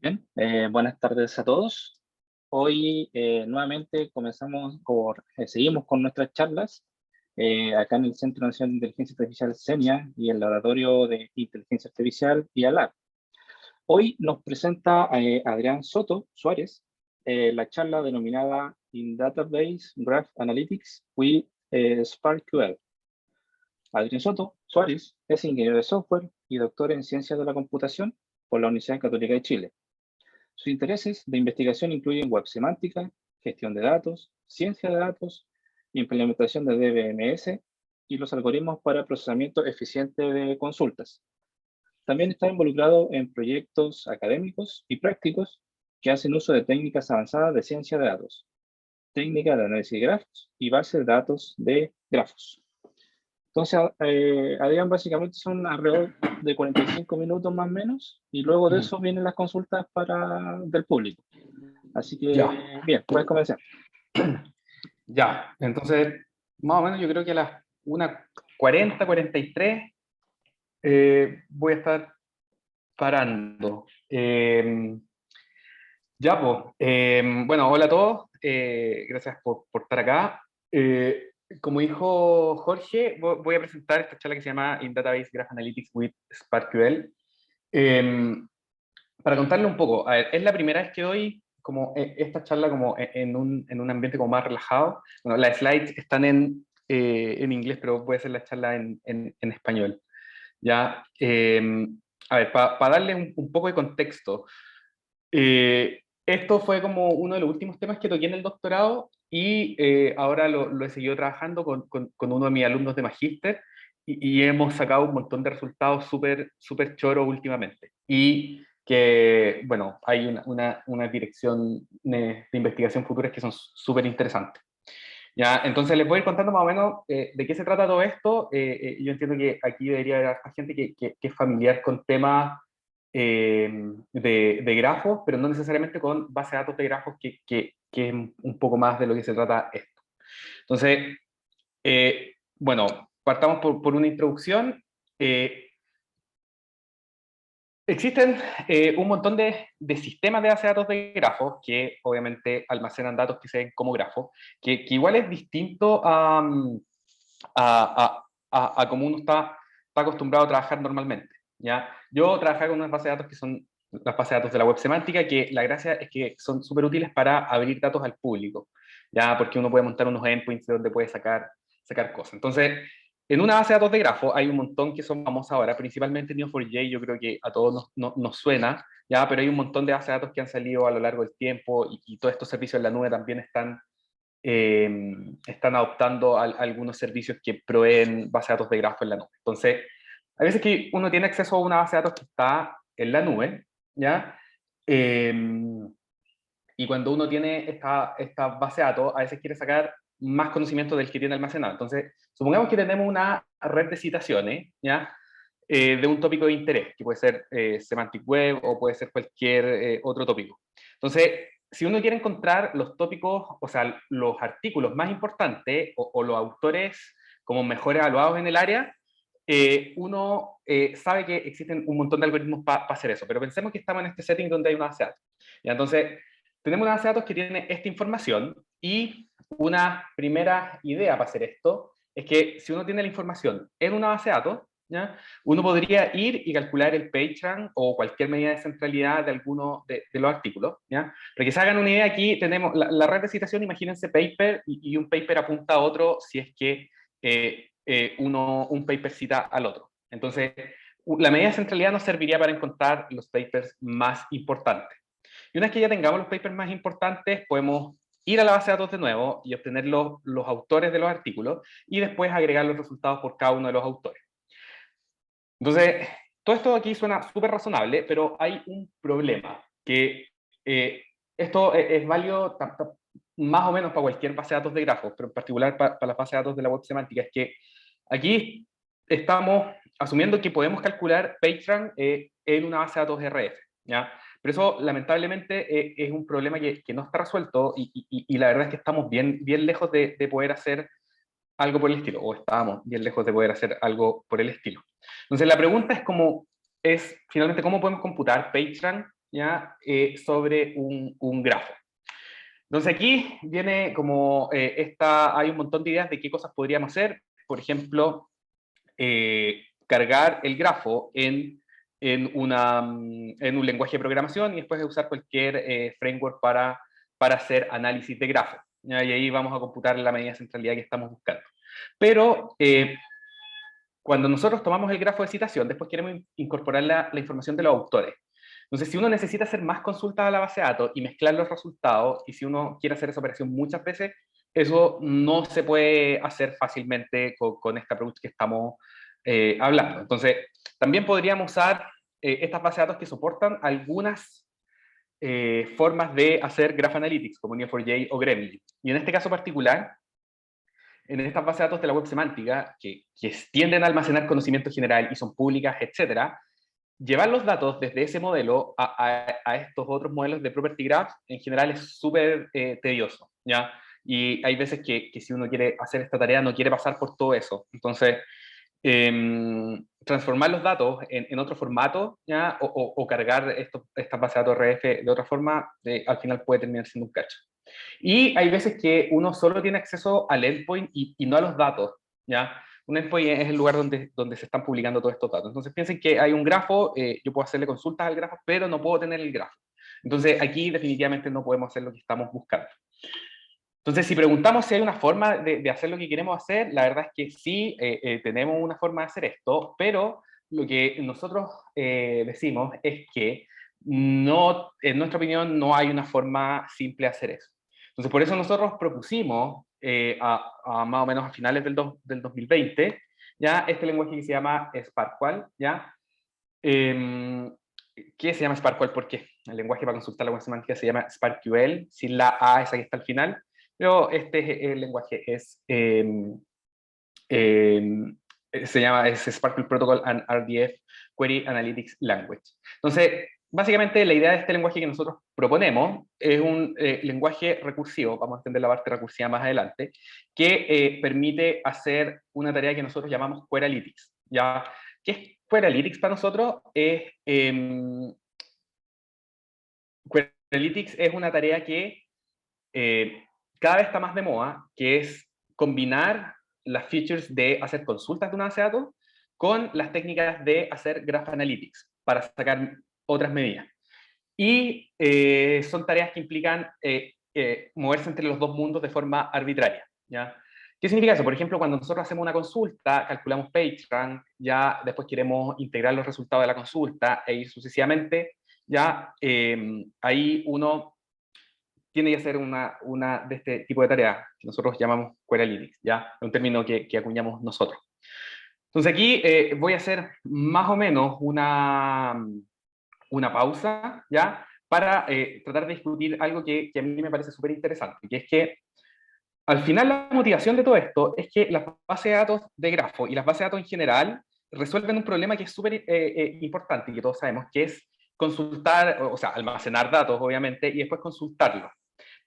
Bien, buenas tardes a todos. Hoy nuevamente seguimos con nuestras charlas acá en el Centro Nacional de Inteligencia Artificial CENIA y el Laboratorio de Inteligencia Artificial IALAB. Hoy nos presenta Adrián Soto Suárez la charla denominada In Database Graph Analytics with SparkQL. Adrián Soto Suárez es ingeniero de software y doctor en Ciencias de la Computación por la Universidad Católica de Chile. Sus intereses de investigación incluyen web semántica, gestión de datos, ciencia de datos, implementación de DBMS y los algoritmos para procesamiento eficiente de consultas. También está involucrado en proyectos académicos y prácticos que hacen uso de técnicas avanzadas de ciencia de datos, técnicas de análisis de grafos y bases de datos de grafos. Entonces, Adrián, básicamente son alrededor de 45 minutos más o menos, y luego de eso vienen las consultas del público. Así que, Ya. bien, puedes comenzar. Ya, entonces, más o menos yo creo que a las 1:40, 43 voy a estar parando. Ya, pues, bueno, hola a todos, gracias por estar acá. Como dijo Jorge, voy a presentar esta charla que se llama In Database Graph Analytics with SparkQL. Para contarle un poco, a ver, es la primera vez que doy como esta charla como en un ambiente como más relajado. Bueno, las slides están en inglés, pero voy a hacer la charla en español. ¿Ya? A ver, para darle un poco de contexto, esto fue como uno de los últimos temas que toqué en el doctorado y ahora lo he seguido trabajando con uno de mis alumnos de magíster y hemos sacado un montón de resultados súper choros últimamente. Y que, bueno, hay una dirección de investigación futuras que son súper interesantes. Ya, entonces les voy a ir contando más o menos de qué se trata todo esto. Yo entiendo que aquí debería haber gente que es familiar con temas de grafos, pero no necesariamente con base de datos de grafos, que es un poco más de lo que se trata esto. Entonces, bueno, partamos por una introducción. Existen un montón de sistemas de base de datos de grafos que obviamente almacenan datos que se ven como grafos, que igual es distinto a cómo uno está acostumbrado a trabajar normalmente. ¿Ya? Yo trabajé con unas bases de datos que son las bases de datos de la web semántica, que la gracia es que son súper útiles para abrir datos al público, ¿ya? Porque uno puede montar unos endpoints de donde puede sacar cosas. Entonces, en una base de datos de grafo hay un montón que son famosas ahora, principalmente Neo4j, yo creo que a todos nos suena, ¿ya? Pero hay un montón de bases de datos que han salido a lo largo del tiempo y todos estos servicios en la nube también están adoptando algunos servicios que proveen bases de datos de grafo en la nube. Entonces, a veces que uno tiene acceso a una base de datos que está en la nube, ¿ya? Y cuando uno tiene esta base de datos, a veces quiere sacar más conocimiento del que tiene almacenado. Entonces, supongamos que tenemos una red de citaciones, ¿ya? De un tópico de interés, que puede ser Semantic Web o puede ser cualquier otro tópico. Entonces, si uno quiere encontrar los tópicos, o sea, los artículos más importantes o los autores como mejor evaluados en el área, uno sabe que existen un montón de algoritmos para hacer eso, pero pensemos que estamos en este setting donde hay una base de datos. ¿Ya? Entonces, tenemos una base de datos que tiene esta información y una primera idea para hacer esto es que si uno tiene la información en una base de datos, ¿ya? Uno podría ir y calcular el PageRank o cualquier medida de centralidad de alguno de los artículos. ¿Ya? Para que se hagan una idea, aquí tenemos la red de citación, imagínense paper, y un paper apunta a otro si es que un paper cita al otro. Entonces, la medida de centralidad nos serviría para encontrar los papers más importantes. Y una vez que ya tengamos los papers más importantes, podemos ir a la base de datos de nuevo y obtener los autores de los artículos y después agregar los resultados por cada uno de los autores. Entonces, todo esto aquí suena súper razonable, pero hay un problema, que esto es válido más o menos para cualquier base de datos de grafos, pero en particular para la base de datos de la web semántica, es que aquí estamos asumiendo que podemos calcular PageRank en una base de datos RF, ¿ya? Pero eso, lamentablemente, es un problema que no está resuelto y la verdad es que estamos bien lejos de poder hacer algo por el estilo, o estábamos bien lejos de poder hacer algo por el estilo. Entonces, la pregunta es finalmente, ¿cómo podemos computar PageRank ¿ya? Sobre un grafo. Entonces aquí viene como hay un montón de ideas de qué cosas podríamos hacer. Por ejemplo, cargar el grafo en un lenguaje de programación y después usar cualquier framework para hacer análisis de grafos. Y ahí vamos a computar la medida de centralidad que estamos buscando. Pero cuando nosotros tomamos el grafo de citación, después queremos incorporar la información de los autores. Entonces, si uno necesita hacer más consultas a la base de datos y mezclar los resultados, y si uno quiere hacer esa operación muchas veces, eso no se puede hacer fácilmente con este approach que estamos hablando. Entonces, también podríamos usar estas bases de datos que soportan algunas formas de hacer Graph Analytics, como Neo4j o Gremlin. Y en este caso particular, en estas bases de datos de la web semántica, que tienden a almacenar conocimiento general y son públicas, etcétera, llevar los datos desde ese modelo a estos otros modelos de Property Graph en general es súper tedioso, ¿ya? Y hay veces que si uno quiere hacer esta tarea no quiere pasar por todo eso. Entonces, transformar los datos en otro formato, ¿ya? O cargar estas bases de datos RF de otra forma, al final puede terminar siendo un cacho. Y hay veces que uno solo tiene acceso al endpoint y no a los datos, ¿ya? Un endpoint es el lugar donde se están publicando todos estos datos. Entonces piensen que hay un grafo, yo puedo hacerle consultas al grafo, pero no puedo tener el grafo. Entonces aquí definitivamente no podemos hacer lo que estamos buscando. Entonces, si preguntamos si hay una forma de hacer lo que queremos hacer, la verdad es que sí, tenemos una forma de hacer esto, pero lo que nosotros decimos es que no, en nuestra opinión no hay una forma simple de hacer eso. Entonces, por eso nosotros propusimos a más o menos a finales del 2020, ya este lenguaje que se llama SparkQual, ¿ya? ¿Qué se llama SparkQual? Porque el lenguaje para consultar la web semántica se llama SparkQL, sin la A esa que está al final. Pero el lenguaje se llama SPARQL Protocol and RDF Query Analytics Language. Entonces, básicamente la idea de este lenguaje que nosotros proponemos es un lenguaje recursivo, vamos a entender la parte recursiva más adelante, que permite hacer una tarea que nosotros llamamos Queryanalytics. ¿Ya? ¿Qué es Queryanalytics para nosotros? Queryanalytics es una tarea que cada vez está más de moda, que es combinar las features de hacer consultas de una base de datos con las técnicas de hacer Graph Analytics para sacar otras medidas. Y son tareas que implican moverse entre los dos mundos de forma arbitraria, ¿ya? ¿Qué significa eso? Por ejemplo, cuando nosotros hacemos una consulta, calculamos PageRank, ya después queremos integrar los resultados de la consulta e ir sucesivamente, ya ahí uno tiene que hacer una de este tipo de tareas que nosotros llamamos Queryanalytics, ¿ya? Es un término que acuñamos nosotros. Entonces aquí voy a hacer más o menos una pausa, ¿ya? Para tratar de discutir algo que a mí me parece súper interesante, que es que al final la motivación de todo esto es que las bases de datos de grafo y las bases de datos en general resuelven un problema que es súper importante y que todos sabemos, que es consultar, o sea, almacenar datos, obviamente, y después consultarlos.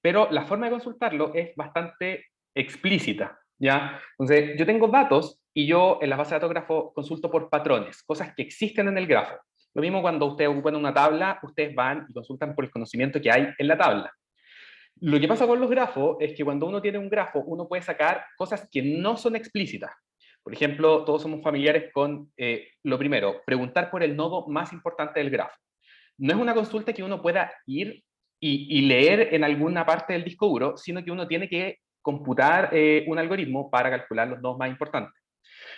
Pero la forma de consultarlo es bastante explícita, ¿ya? Entonces, yo tengo datos y yo en las bases de datos grafo consulto por patrones, cosas que existen en el grafo. Lo mismo cuando ustedes ocupan una tabla, ustedes van y consultan por el conocimiento que hay en la tabla. Lo que pasa con los grafos es que cuando uno tiene un grafo, uno puede sacar cosas que no son explícitas. Por ejemplo, todos somos familiares con lo primero, preguntar por el nodo más importante del grafo. No es una consulta que uno pueda ir y leer en alguna parte del disco duro, sino que uno tiene que computar un algoritmo para calcular los nodos más importantes.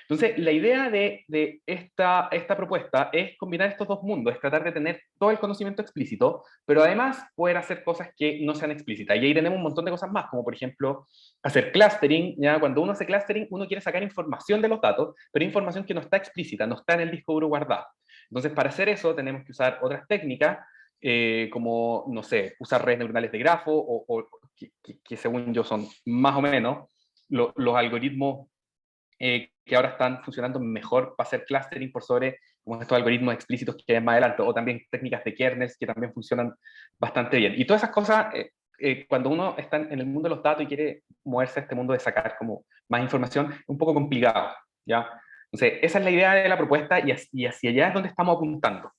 Entonces, la idea de esta propuesta es combinar estos dos mundos, es tratar de tener todo el conocimiento explícito, pero además poder hacer cosas que no sean explícitas. Y ahí tenemos un montón de cosas más, como por ejemplo hacer clustering. ¿Ya? Cuando uno hace clustering, uno quiere sacar información de los datos, pero información que no está explícita, no está en el disco duro guardado. Entonces, para hacer eso tenemos que usar otras técnicas, como, no sé, usar redes neuronales de grafo, o que según yo son más o menos los algoritmos que ahora están funcionando mejor para hacer clustering por sobre como estos algoritmos explícitos que hay más adelante, o también técnicas de kernels que también funcionan bastante bien. Y todas esas cosas, cuando uno está en el mundo de los datos y quiere moverse a este mundo de sacar como más información, es un poco complicado, ¿ya? Entonces, esa es la idea de la propuesta y hacia allá es donde estamos apuntando.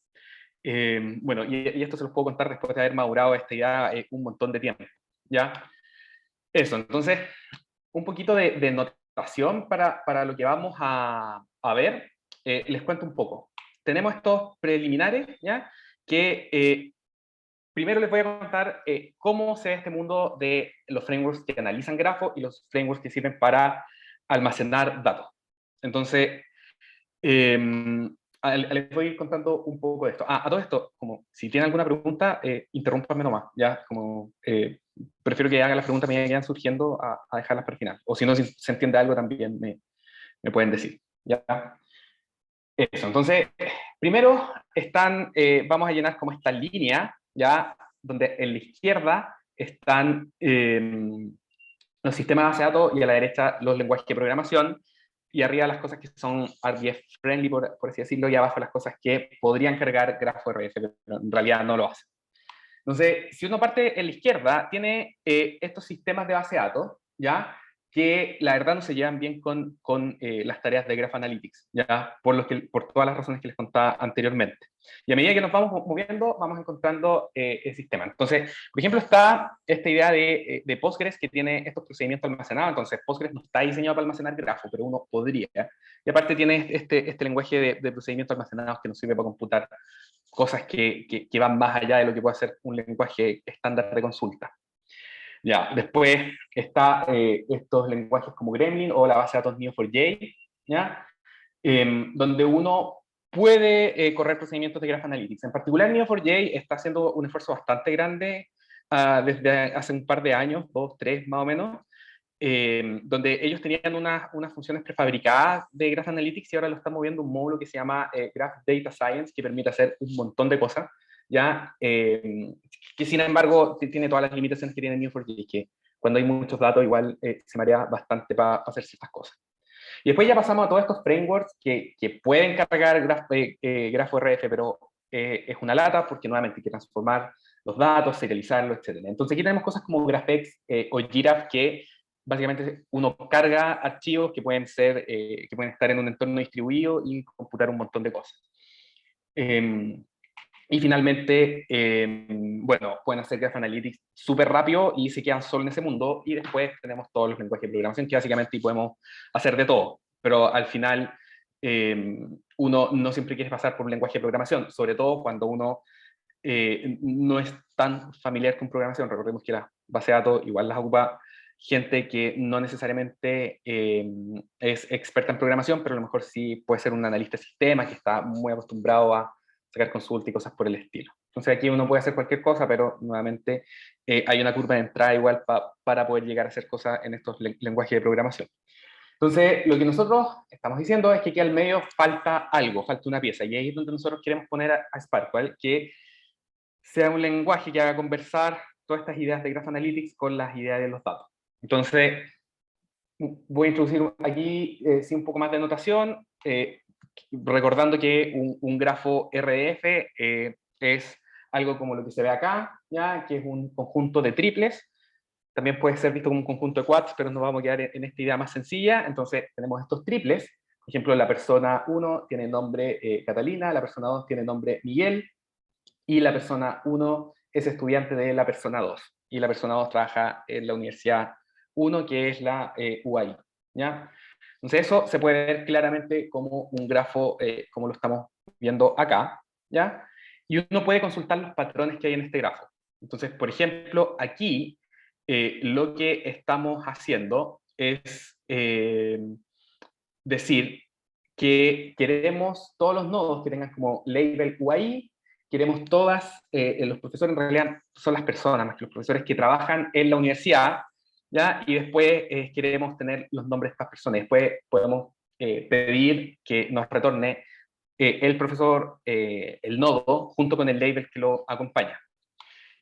Bueno, y esto se los puedo contar después de haber madurado esta idea un montón de tiempo, ¿ya? Eso, entonces, un poquito de notación para lo que vamos a ver. Les cuento un poco. Tenemos estos preliminares, ¿ya? Que primero les voy a contar cómo se ve este mundo de los frameworks que analizan grafos y los frameworks que sirven para almacenar datos. Entonces, les voy a ir contando un poco de esto. A todo esto, como si tienen alguna pregunta, interrúmpanme nomás, ¿ya? Como, prefiero que hagan las preguntas que vayan surgiendo a dejarlas para el final. O si no, si se entiende algo también me pueden decir, ¿ya? Eso, entonces, primero vamos a llenar como esta línea, ¿ya? Donde en la izquierda están los sistemas de base de datos y a la derecha los lenguajes de programación, y arriba las cosas que son RDF friendly, por así decirlo, y abajo las cosas que podrían cargar grafo RDF, pero en realidad no lo hacen. Entonces, si uno parte en la izquierda, tiene estos sistemas de base de datos, ¿ya? Que la verdad no se llevan bien con las tareas de Graph Analytics, ¿ya? Por todas las razones que les contaba anteriormente. Y a medida que nos vamos moviendo, vamos encontrando el sistema. Entonces, por ejemplo, está esta idea de Postgres que tiene estos procedimientos almacenados. Entonces, Postgres no está diseñado para almacenar grafos, pero uno podría. Y aparte tiene este lenguaje de procedimientos almacenados que nos sirve para computar cosas que van más allá de lo que puede ser un lenguaje estándar de consulta. Ya, después está estos lenguajes como Gremlin o la base de datos Neo4j, ¿ya? Donde uno puede correr procedimientos de Graph Analytics. En particular, Neo4j está haciendo un esfuerzo bastante grande desde hace un par de años, 2, 3 más o menos, donde ellos tenían unas funciones prefabricadas de Graph Analytics y ahora lo están moviendo un módulo que se llama Graph Data Science, que permite hacer un montón de cosas, ¿ya? Que sin embargo tiene todas las limitaciones que tiene Neo4j, que cuando hay muchos datos igual se marea bastante para hacer ciertas cosas. Y después ya pasamos a todos estos frameworks que pueden cargar grafo RF, pero es una lata porque nuevamente hay que transformar los datos, serializarlos, etc. Entonces aquí tenemos cosas como GraphX o Giraffe, que básicamente uno carga archivos que pueden estar en un entorno distribuido y computar un montón de cosas. Y finalmente, bueno, pueden hacer Graph Analytics súper rápido y se quedan solo en ese mundo. Y después tenemos todos los lenguajes de programación que básicamente podemos hacer de todo. Pero al final, uno no siempre quiere pasar por un lenguaje de programación, sobre todo cuando uno no es tan familiar con programación. Recordemos que las bases de datos igual las ocupa gente que no necesariamente es experta en programación, pero a lo mejor sí puede ser un analista de sistemas que está muy acostumbrado a sacar consulta y cosas por el estilo. Entonces aquí uno puede hacer cualquier cosa, pero nuevamente hay una curva de entrada igual para poder llegar a hacer cosas en estos lenguajes de programación. Entonces, lo que nosotros estamos diciendo es que aquí al medio falta algo, falta una pieza, y ahí es donde nosotros queremos poner a Sparkle, que sea un lenguaje que haga conversar todas estas ideas de Graph Analytics con las ideas de los datos. Entonces, voy a introducir aquí sí, un poco más de notación, recordando que un grafo RDF es algo como lo que se ve acá, ¿ya? Que es un conjunto de triples. También puede ser visto como un conjunto de quads, pero nos vamos a quedar en esta idea más sencilla. Entonces, tenemos estos triples. Por ejemplo, la persona 1 tiene nombre Catalina, la persona 2 tiene nombre Miguel, y la persona 1 es estudiante de la persona 2. Y la persona 2 trabaja en la universidad 1, que es la UAI, ¿ya? Entonces eso se puede ver claramente como un grafo, como lo estamos viendo acá, ¿ya? Y uno puede consultar los patrones que hay en este grafo. Entonces, por ejemplo, aquí lo que estamos haciendo es decir que queremos todos los nodos que tengan como label UAI, queremos todas, los profesores en realidad son las personas, más que los profesores que trabajan en la universidad, ¿ya? Y después queremos tener los nombres de estas personas. Después podemos pedir que nos retorne el profesor, el nodo, junto con el label que lo acompaña.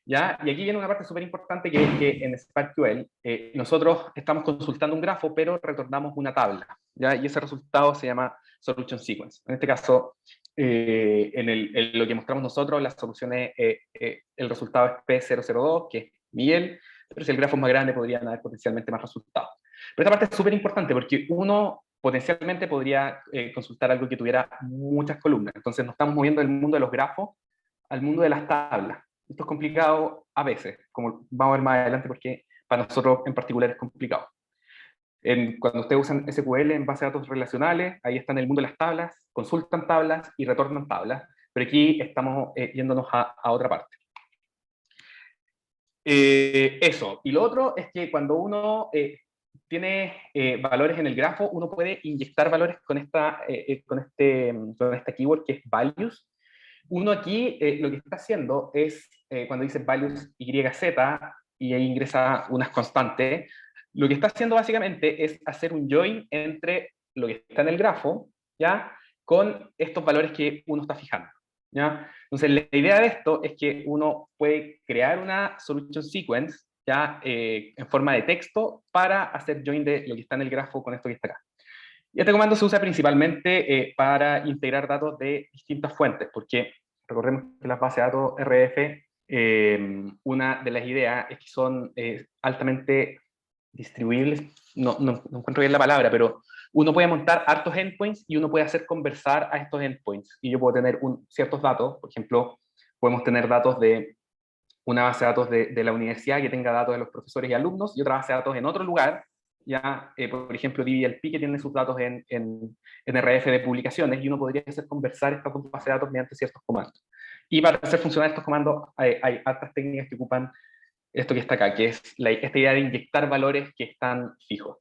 ¿Ya? Y aquí viene una parte súper importante que es que en SparkQL nosotros estamos consultando un grafo, pero retornamos una tabla, ¿ya? Y ese resultado se llama Solution Sequence. En este caso, en lo que mostramos nosotros, la solución es, el resultado es P002, que es Miguel, pero si el grafo es más grande podrían haber potencialmente más resultados. Pero esta parte es súper importante porque uno potencialmente podría consultar algo que tuviera muchas columnas. Entonces nos estamos moviendo del mundo de los grafos al mundo de las tablas. Esto es complicado a veces, como vamos a ver más adelante, porque para nosotros en particular es complicado. Cuando ustedes usan SQL en base a datos relacionales, ahí está en el mundo de las tablas, consultan tablas y retornan tablas, pero aquí estamos yéndonos a otra parte. Eso, y lo otro es que cuando uno tiene valores en el grafo, uno puede inyectar valores con esta keyword que es values. Uno aquí lo que está haciendo es, cuando dice values YZ, y ahí ingresa unas constantes, lo que está haciendo básicamente es hacer un join entre lo que está en el grafo, ¿ya?, con estos valores que uno está fijando, ¿ya? Entonces, la idea de esto es que uno puede crear una solution sequence, ¿ya?, en forma de texto para hacer join de lo que está en el grafo con esto que está acá. Y este comando se usa principalmente para integrar datos de distintas fuentes, porque recordemos que las bases de datos RF, una de las ideas es que son altamente distribuibles, no encuentro bien la palabra, pero uno puede montar hartos endpoints y uno puede hacer conversar a estos endpoints. Y yo puedo tener ciertos datos, por ejemplo, podemos tener datos de una base de datos de la universidad que tenga datos de los profesores y alumnos, y otra base de datos en otro lugar, ya, por ejemplo, DBLP, que tiene sus datos en RF de publicaciones, y uno podría hacer conversar estas dos bases de datos mediante ciertos comandos. Y para hacer funcionar estos comandos hay altas técnicas que ocupan esto que está acá, que es esta idea de inyectar valores que están fijos.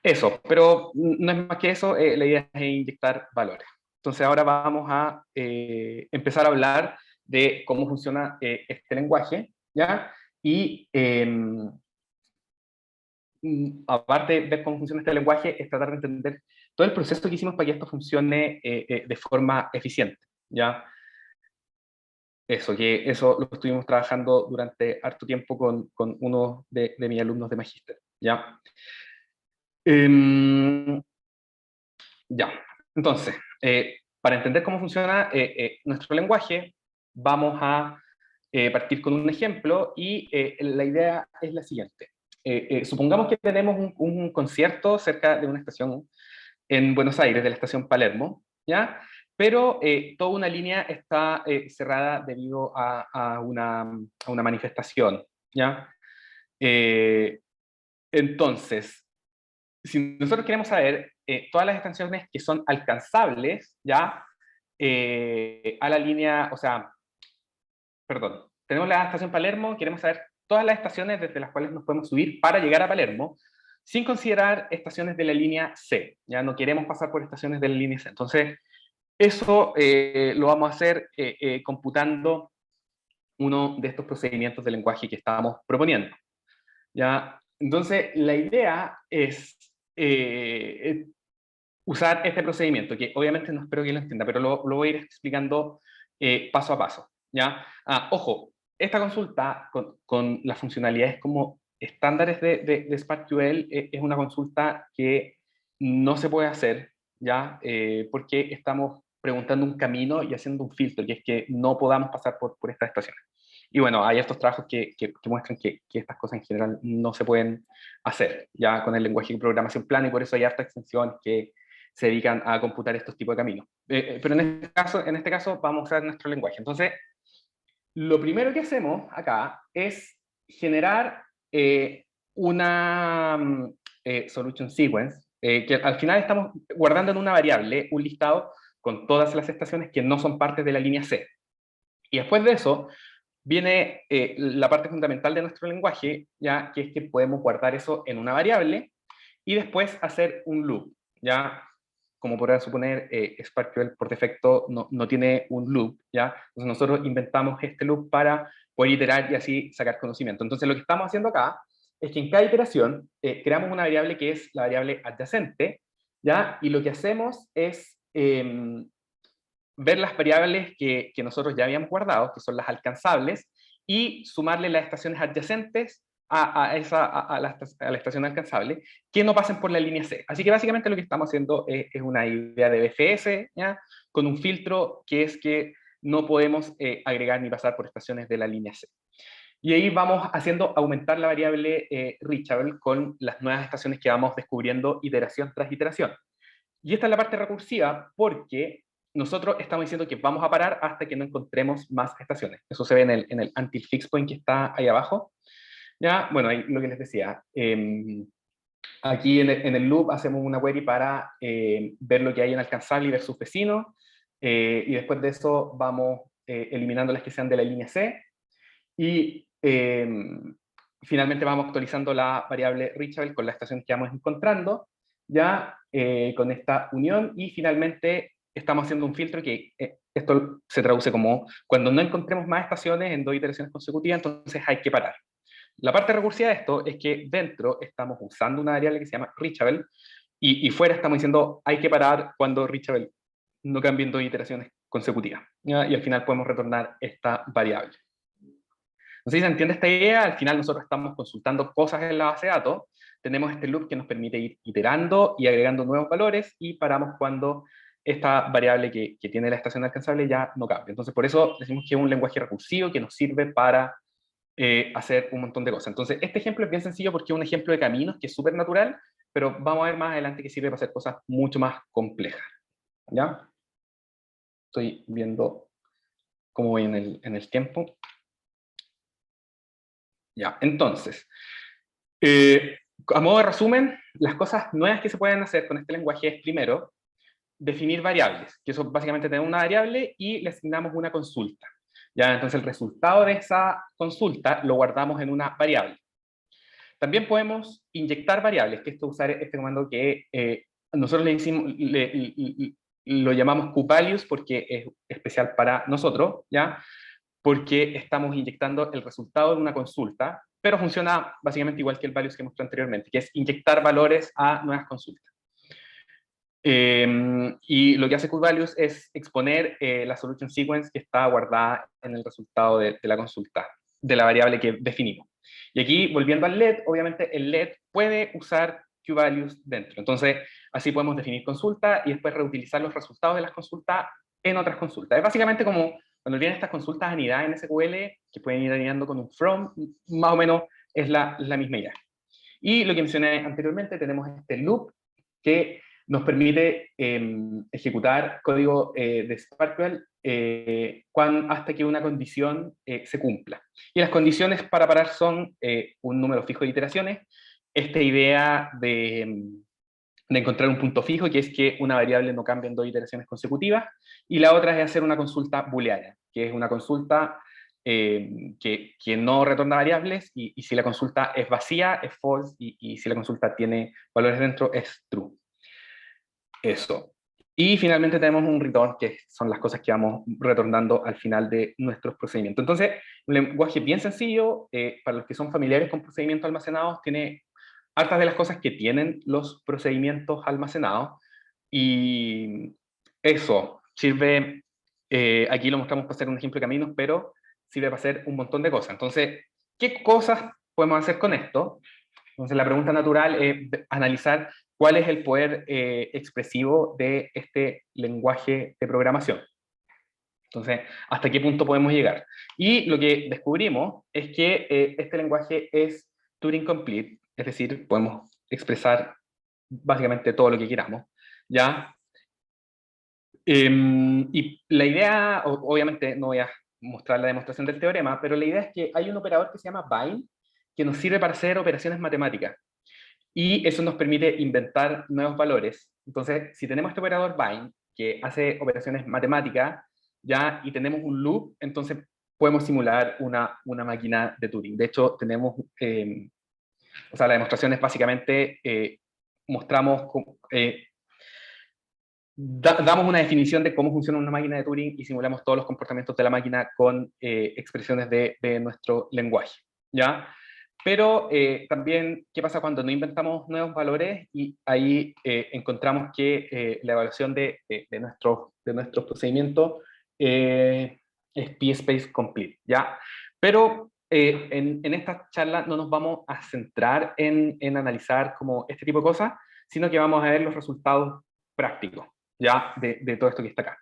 Eso, pero no es más que eso, la idea es inyectar valores. Entonces ahora vamos a empezar a hablar de cómo funciona este lenguaje, ¿ya? Y aparte de ver cómo funciona este lenguaje, es tratar de entender todo el proceso que hicimos para que esto funcione de forma eficiente, ¿ya? Eso lo estuvimos trabajando durante harto tiempo con uno de mis alumnos de magíster, ¿ya? Ya, entonces, para entender cómo funciona nuestro lenguaje, vamos a partir con un ejemplo y la idea es la siguiente. Supongamos que tenemos un concierto cerca de una estación en Buenos Aires, de la estación Palermo, ¿ya? Pero toda una línea está cerrada debido a una manifestación, ¿ya? Entonces, si nosotros queremos saber todas las estaciones que son alcanzables, ¿ya? A la línea, o sea, perdón, tenemos la estación Palermo, queremos saber todas las estaciones desde las cuales nos podemos subir para llegar a Palermo, sin considerar estaciones de la línea C, ya no queremos pasar por estaciones de la línea C. Entonces, eso lo vamos a hacer computando uno de estos procedimientos de lenguaje que estábamos proponiendo, ¿ya? Entonces, la idea es usar este procedimiento, que obviamente no espero que lo entienda, pero lo voy a ir explicando paso a paso, ¿ya? Ojo, esta consulta con las funcionalidades como estándares de SparkQL es una consulta que no se puede hacer, ¿ya? Porque estamos preguntando un camino y haciendo un filtro, que es que no podamos pasar por estas estaciones. Y bueno, hay estos trabajos que muestran que estas cosas en general no se pueden hacer ya con el lenguaje de programación plana, y por eso hay harta extensión que se dedican a computar estos tipos de caminos. Pero en este caso vamos a usar nuestro lenguaje. Entonces, lo primero que hacemos acá es generar una solution sequence, que al final estamos guardando en una variable un listado con todas las estaciones que no son parte de la línea C. Y después de eso, viene la parte fundamental de nuestro lenguaje, ya, que es que podemos guardar eso en una variable y después hacer un loop, ya. Como podrán suponer, SparkQL por defecto no tiene un loop, ¿ya? Entonces nosotros inventamos este loop para poder iterar y así sacar conocimiento. Entonces lo que estamos haciendo acá es que en cada iteración creamos una variable que es la variable adyacente, ¿ya? Y lo que hacemos es ver las variables que nosotros ya habíamos guardado, que son las alcanzables, y sumarle las estaciones adyacentes a la estación alcanzable, que no pasen por la línea C. Así que básicamente lo que estamos haciendo es una idea de BFS, ¿ya? Con un filtro que es que no podemos agregar ni pasar por estaciones de la línea C. Y ahí vamos haciendo aumentar la variable reachable con las nuevas estaciones que vamos descubriendo iteración tras iteración. Y esta es la parte recursiva porque nosotros estamos diciendo que vamos a parar hasta que no encontremos más estaciones. Eso se ve en el until fix point que está ahí abajo. Ya, bueno, ahí lo que les decía. Aquí en el loop hacemos una query para ver lo que hay en alcanzable y ver sus vecinos. Y después de eso vamos eliminando las que sean de la línea C. Y finalmente vamos actualizando la variable reachable con la estación que vamos encontrando, ya con esta unión. Y finalmente estamos haciendo un filtro que esto se traduce como cuando no encontremos más estaciones en 2 iteraciones consecutivas, entonces hay que parar. La parte recursiva de esto es que dentro estamos usando una variable que se llama reachable y fuera estamos diciendo hay que parar cuando reachable no cambie en 2 iteraciones consecutivas. ¿Ya? Y al final podemos retornar esta variable. No sé si se entiende esta idea. Al final nosotros estamos consultando cosas en la base de datos, tenemos este loop que nos permite ir iterando y agregando nuevos valores y paramos cuando esta variable que tiene la estación alcanzable ya no cambia. Entonces por eso decimos que es un lenguaje recursivo que nos sirve para hacer un montón de cosas. Entonces este ejemplo es bien sencillo porque es un ejemplo de caminos que es súper natural, pero vamos a ver más adelante que sirve para hacer cosas mucho más complejas. ¿Ya? Estoy viendo cómo voy en el tiempo. Ya, entonces, a modo de resumen, las cosas nuevas que se pueden hacer con este lenguaje es, primero, definir variables, que eso básicamente tenemos una variable y le asignamos una consulta. Ya, entonces el resultado de esa consulta lo guardamos en una variable. También podemos inyectar variables, que esto usar este comando que nosotros lo llamamos QValues porque es especial para nosotros, ¿ya? Porque estamos inyectando el resultado de una consulta, pero funciona básicamente igual que el values que mostré anteriormente, que es inyectar valores a nuevas consultas. Y lo que hace QValues es exponer la solution sequence que está guardada en el resultado de la consulta, de la variable que definimos. Y aquí, volviendo al LED, obviamente el LED puede usar QValues dentro. Entonces, así podemos definir consulta y después reutilizar los resultados de las consultas en otras consultas. Es básicamente como cuando vienen estas consultas anidadas en SQL, que pueden ir anidando con un from, más o menos es la misma idea. Y lo que mencioné anteriormente, tenemos este loop que nos permite ejecutar código de SparkQuell hasta que una condición se cumpla. Y las condiciones para parar son un número fijo de iteraciones, esta idea de encontrar un punto fijo, que es que una variable no cambie en 2 iteraciones consecutivas, y la otra es hacer una consulta booleana, que es una consulta que no retorna variables, y si la consulta es vacía, es false, y si la consulta tiene valores dentro, es true. Eso. Y finalmente tenemos un return, que son las cosas que vamos retornando al final de nuestros procedimientos. Entonces, un lenguaje bien sencillo, para los que son familiares con procedimientos almacenados, tiene hartas de las cosas que tienen los procedimientos almacenados, y eso sirve, aquí lo mostramos para hacer un ejemplo de caminos, pero sirve para hacer un montón de cosas. Entonces, ¿qué cosas podemos hacer con esto? Entonces, la pregunta natural es analizar cuál es el poder expresivo de este lenguaje de programación. Entonces, ¿hasta qué punto podemos llegar? Y lo que descubrimos es que este lenguaje es Turing Complete, es decir, podemos expresar básicamente todo lo que queramos, ¿ya? Y la idea, obviamente no voy a mostrar la demostración del teorema, pero la idea es que hay un operador que se llama bind, que nos sirve para hacer operaciones matemáticas. Y eso nos permite inventar nuevos valores. Entonces, si tenemos este operador bind, que hace operaciones matemáticas, ya, y tenemos un loop, entonces podemos simular una máquina de Turing. De hecho, tenemos, o sea, la demostración es básicamente, mostramos, damos una definición de cómo funciona una máquina de Turing y simulamos todos los comportamientos de la máquina con expresiones de nuestro lenguaje, ¿ya? Pero también, ¿qué pasa cuando no inventamos nuevos valores? Y ahí encontramos que la evaluación de nuestros procedimientos es PSpace Complete, ¿ya? Pero en esta charla no nos vamos a centrar en analizar como este tipo de cosas, sino que vamos a ver los resultados prácticos, ¿ya? De todo esto que está acá.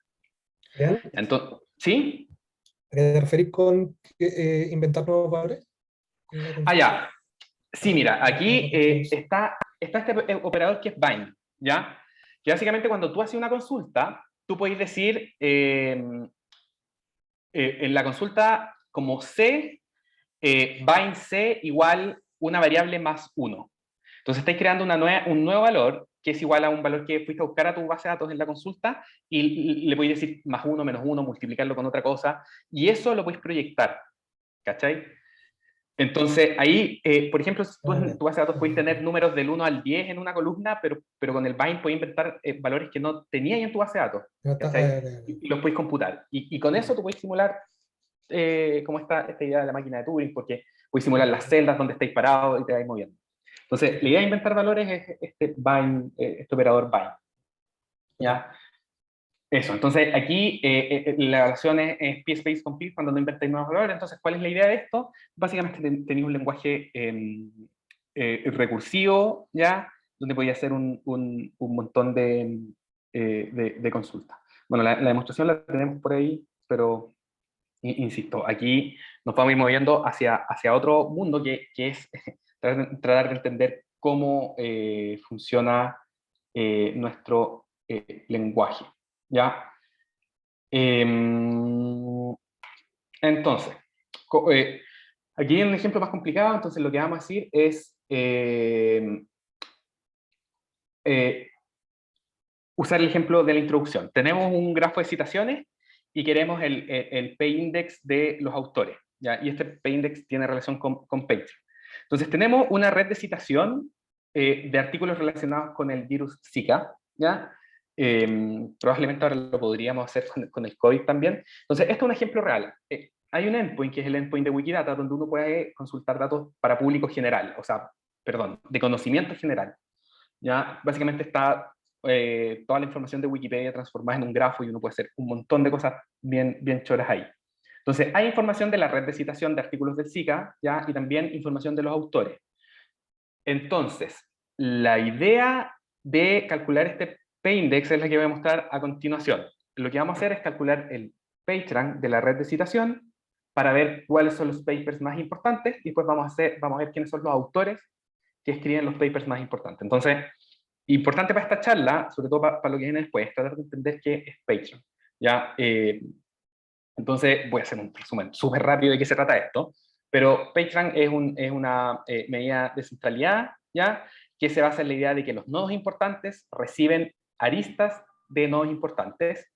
¿Bien? Entonces, ¿sí? ¿A qué te referís con inventar nuevos valores? Ah, ya. Sí, mira, aquí está este operador que es bind, ¿ya? Que básicamente cuando tú haces una consulta, tú podéis decir en la consulta como C, bind C igual una variable más 1. Entonces estáis creando un nuevo valor que es igual a un valor que fuiste a buscar a tu base de datos en la consulta y le podéis decir más 1, menos 1, multiplicarlo con otra cosa, y eso lo podéis proyectar, ¿cachai? Entonces, ahí, por ejemplo, si tú en tu base de datos podéis tener números del 1 al 10 en una columna, pero con el bind podéis inventar valores que no teníais en tu base de datos, ¿cachai? Y los podéis computar. Y con eso tú podéis simular como esta idea de la máquina de Turing, porque podéis simular las celdas donde estáis parados y te vais moviendo. Entonces, la idea de inventar valores es este bind, este operador bind. ¿Ya? Eso, entonces aquí la evaluación es PSpace complete cuando no inventáis nuevos valores. Entonces, ¿cuál es la idea de esto? Básicamente tenéis un lenguaje recursivo, ¿ya? Donde podía hacer un montón de consultas. Bueno, la demostración la tenemos por ahí, pero insisto, aquí nos vamos a ir moviendo hacia otro mundo que es tratar de entender cómo funciona nuestro lenguaje. ¿Ya? Entonces, aquí hay un ejemplo más complicado, entonces lo que vamos a decir es usar el ejemplo de la introducción. Tenemos un grafo de citaciones y queremos el p-index de los autores, ¿ya? Y este p-index tiene relación con PageRank. Entonces tenemos una red de citación de artículos relacionados con el virus Zika, ¿ya? Probablemente ahora lo podríamos hacer con el COVID también. Entonces, esto es un ejemplo real. Hay un endpoint, que es el endpoint de Wikidata, donde uno puede consultar datos para público general, o sea, perdón, de conocimiento general. ¿Ya? Básicamente está toda la información de Wikipedia transformada en un grafo y uno puede hacer un montón de cosas bien choras ahí. Entonces, hay información de la red de citación de artículos del Zika, ¿ya? Y también información de los autores. Entonces, la idea de calcular este p-index es la que voy a mostrar a continuación. Lo que vamos a hacer es calcular el PageRank de la red de citación para ver cuáles son los papers más importantes y después vamos a ver quiénes son los autores que escriben los papers más importantes. Entonces, importante para esta charla, sobre todo para lo que viene después, tratar de entender qué es PageRank. ¿Ya? Entonces, voy a hacer un resumen súper rápido de qué se trata esto. Pero PageRank es una medida de centralidad, ¿ya? Que se basa en la idea de que los nodos importantes reciben aristas de nodos importantes,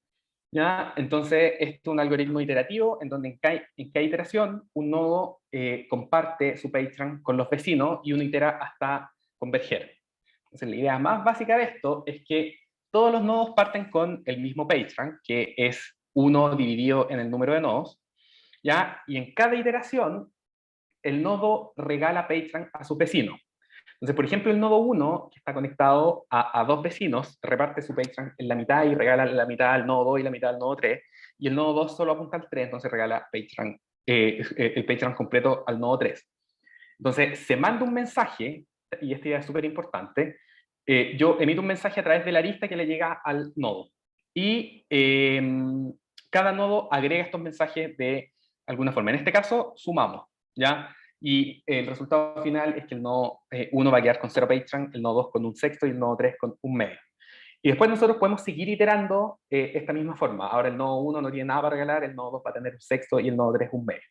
¿ya? Entonces, esto es un algoritmo iterativo en donde en cada iteración un nodo comparte su PageRank con los vecinos y uno itera hasta converger. Entonces, la idea más básica de esto es que todos los nodos parten con el mismo PageRank, que es 1 dividido en el número de nodos, ¿ya? Y en cada iteración el nodo regala PageRank a su vecino. Entonces, por ejemplo, el nodo 1, que está conectado a dos vecinos, reparte su PageRank en la mitad y regala la mitad al nodo 2 y la mitad al nodo 3, y el nodo 2 solo apunta al 3, entonces regala PageRank, el PageRank completo al nodo 3. Entonces, se manda un mensaje, y esta idea es súper importante, yo emito un mensaje a través de la arista que le llega al nodo, y cada nodo agrega estos mensajes de alguna forma. En este caso, sumamos, ¿ya? Y el resultado final es que el nodo 1 va a quedar con 0 PageRank, el nodo 2 con un sexto y el nodo 3 con un medio. Y después nosotros podemos seguir iterando esta misma forma. Ahora el nodo 1 no tiene nada para regalar, el nodo 2 va a tener un sexto y el nodo 3 un medio.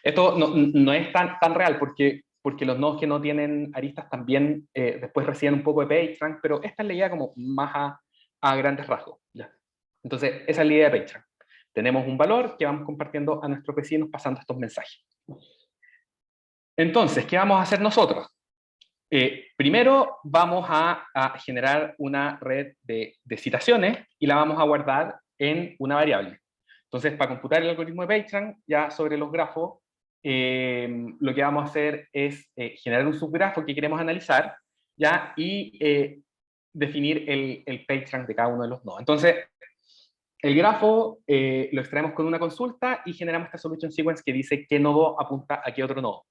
Esto no es tan real porque los nodos que no tienen aristas también después reciben un poco de PageRank, pero esta es la idea como más a grandes rasgos. ¿Ya? Entonces, esa es la idea de PageRank. Tenemos un valor que vamos compartiendo a nuestros vecinos pasando estos mensajes. Entonces, ¿qué vamos a hacer nosotros? Primero vamos a generar una red de citaciones y la vamos a guardar en una variable. Entonces, para computar el algoritmo de PageRank, ya sobre los grafos, lo que vamos a hacer es generar un subgrafo que queremos analizar, ¿ya? Y definir el PageRank de cada uno de los nodos. Entonces, el grafo lo extraemos con una consulta y generamos esta solution sequence que dice qué nodo apunta a qué otro nodo,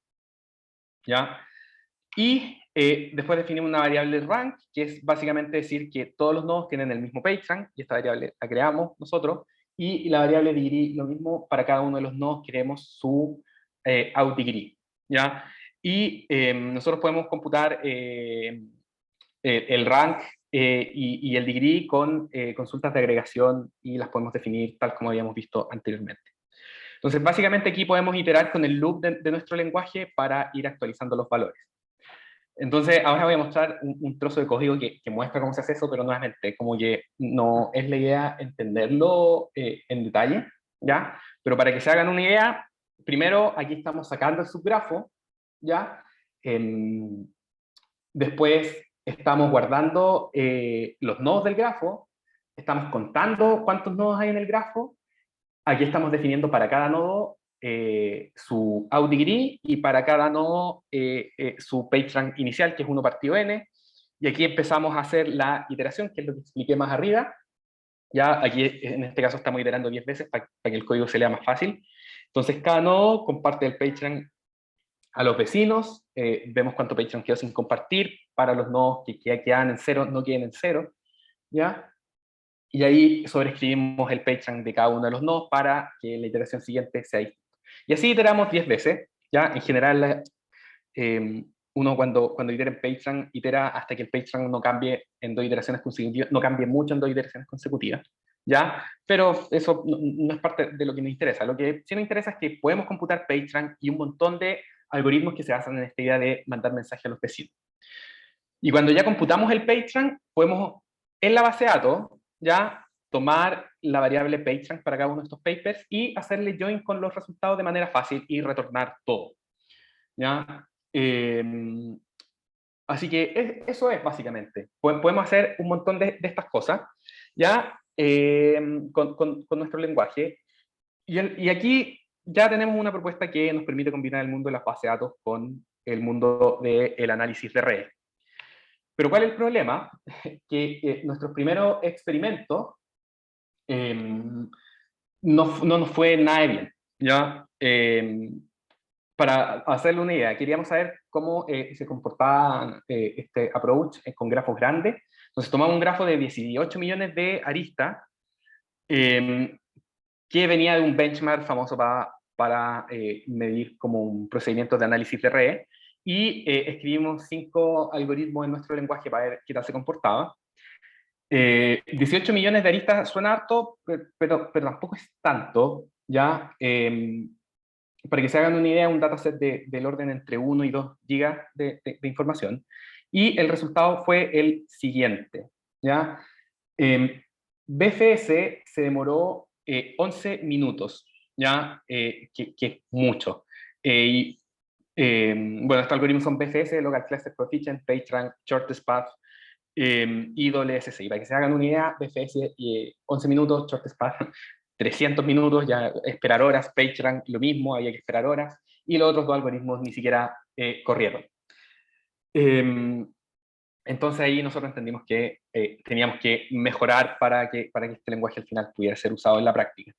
¿ya? Y después definimos una variable rank, que es básicamente decir que todos los nodos tienen el mismo PageRank, y esta variable la creamos nosotros, y la variable degree lo mismo, para cada uno de los nodos queremos su outDegree, ¿ya? Y nosotros podemos computar el rank y el degree con consultas de agregación, y las podemos definir tal como habíamos visto anteriormente. Entonces, básicamente aquí podemos iterar con el loop de nuestro lenguaje para ir actualizando los valores. Entonces, ahora voy a mostrar un trozo de código que muestra cómo se hace eso, pero nuevamente, como que no es la idea entenderlo en detalle, ¿ya? Pero para que se hagan una idea, primero aquí estamos sacando el subgrafo, ¿ya? Después estamos guardando los nodos del grafo, estamos contando cuántos nodos hay en el grafo, aquí estamos definiendo para cada nodo su out degree, y para cada nodo su PageRank inicial, que es 1 partido n, y aquí empezamos a hacer la iteración, que es lo que expliqué más arriba. Ya aquí en este caso estamos iterando 10 veces para que el código se lea más fácil. Entonces cada nodo comparte el PageRank a los vecinos, vemos cuánto PageRank quedó sin compartir, para los nodos que quedan en 0, no queden en 0, ¿ya? Y ahí sobreescribimos el PageRank de cada uno de los nodos para que la iteración siguiente sea distinta. Y así iteramos 10 veces, ¿ya? En general, uno cuando itera en PageRank, itera hasta que el PageRank no cambie en 2 iteraciones consecutivas, no cambie mucho en 2 iteraciones consecutivas, ¿ya? Pero eso no es parte de lo que nos interesa. Lo que sí nos interesa es que podemos computar PageRank y un montón de algoritmos que se basan en esta idea de mandar mensajes a los vecinos. Y cuando ya computamos el PageRank, podemos, en la base de datos, ya tomar la variable PageRank para cada uno de estos papers y hacerle join con los resultados de manera fácil y retornar todo, ¿ya? Así que eso es básicamente. Podemos hacer un montón de estas cosas, ¿ya? Con nuestro lenguaje. Y aquí ya tenemos una propuesta que nos permite combinar el mundo de las bases de datos con el mundo del análisis de redes. Pero ¿cuál es el problema? Que nuestros primeros experimentos no nos fue nada bien, ¿ya? Para hacerle una idea, queríamos saber cómo se comportaba este approach con grafos grandes. Entonces tomamos un grafo de 18 millones de aristas, que venía de un benchmark famoso para medir como un procedimiento de análisis de redes, y escribimos 5 algoritmos en nuestro lenguaje para ver qué tal se comportaba. 18 millones de aristas suena harto, pero tampoco es tanto, ¿ya? Para que se hagan una idea, un dataset del orden entre 1 y 2 gigas de información, y el resultado fue el siguiente, ¿ya? BFS se demoró 11 minutos, ¿ya? Que es mucho. Bueno, estos algoritmos son BFS, Local Cluster Coefficient, PageRank, Shortest Path, IWSSI. Para que se hagan una idea, BFS 11 minutos, Shortest Path 300 minutos, ya esperar horas, PageRank lo mismo, había que esperar horas, y los otros 2 algoritmos ni siquiera corrieron. Entonces ahí nosotros entendimos que teníamos que mejorar para que este lenguaje al final pudiera ser usado en la práctica.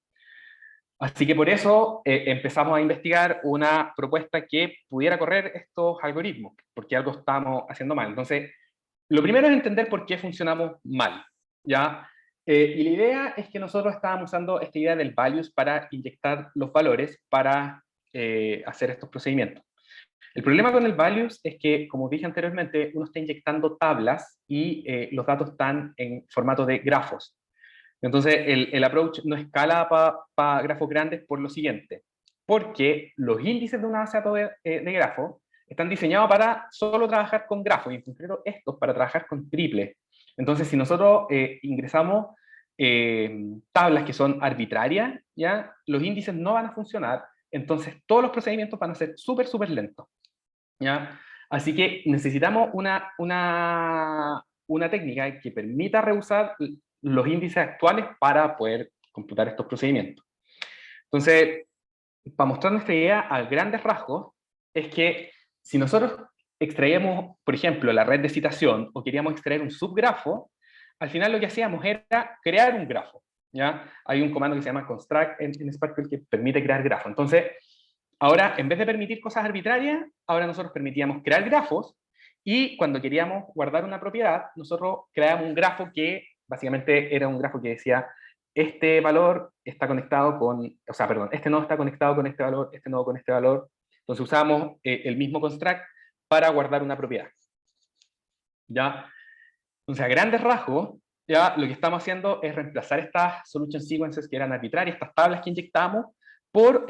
Así que por eso empezamos a investigar una propuesta que pudiera correr estos algoritmos, porque algo estábamos haciendo mal. Entonces, lo primero es entender por qué funcionamos mal, ¿ya? Y la idea es que nosotros estábamos usando esta idea del values para inyectar los valores para hacer estos procedimientos. El problema con el values es que, como dije anteriormente, uno está inyectando tablas y los datos están en formato de grafos. Entonces, el approach no escala para grafos grandes por lo siguiente, porque los índices de una base de datos de grafos están diseñados para solo trabajar con grafos, y en concreto estos para trabajar con triples. Entonces, si nosotros ingresamos tablas que son arbitrarias, ¿ya? Los índices no van a funcionar, entonces todos los procedimientos van a ser súper lentos, ¿ya? Así que necesitamos una técnica que permita reusar los índices actuales para poder computar estos procedimientos. Entonces, para mostrar nuestra idea a grandes rasgos, es que si nosotros extraíamos, por ejemplo, la red de citación, o queríamos extraer un subgrafo, al final lo que hacíamos era crear un grafo, ¿ya? Hay un comando que se llama construct en Sparkle que permite crear grafos. Entonces, ahora, en vez de permitir cosas arbitrarias, ahora nosotros permitíamos crear grafos, y cuando queríamos guardar una propiedad, nosotros creábamos un grafo que básicamente era un grafo que decía, este valor está conectado con, o sea, perdón, este nodo está conectado con este valor, este nodo con este valor. Entonces usamos el mismo construct para guardar una propiedad, ¿ya? Entonces, a grandes rasgos, ya lo que estamos haciendo es reemplazar estas solution sequences que eran arbitrarias, estas tablas que inyectamos, por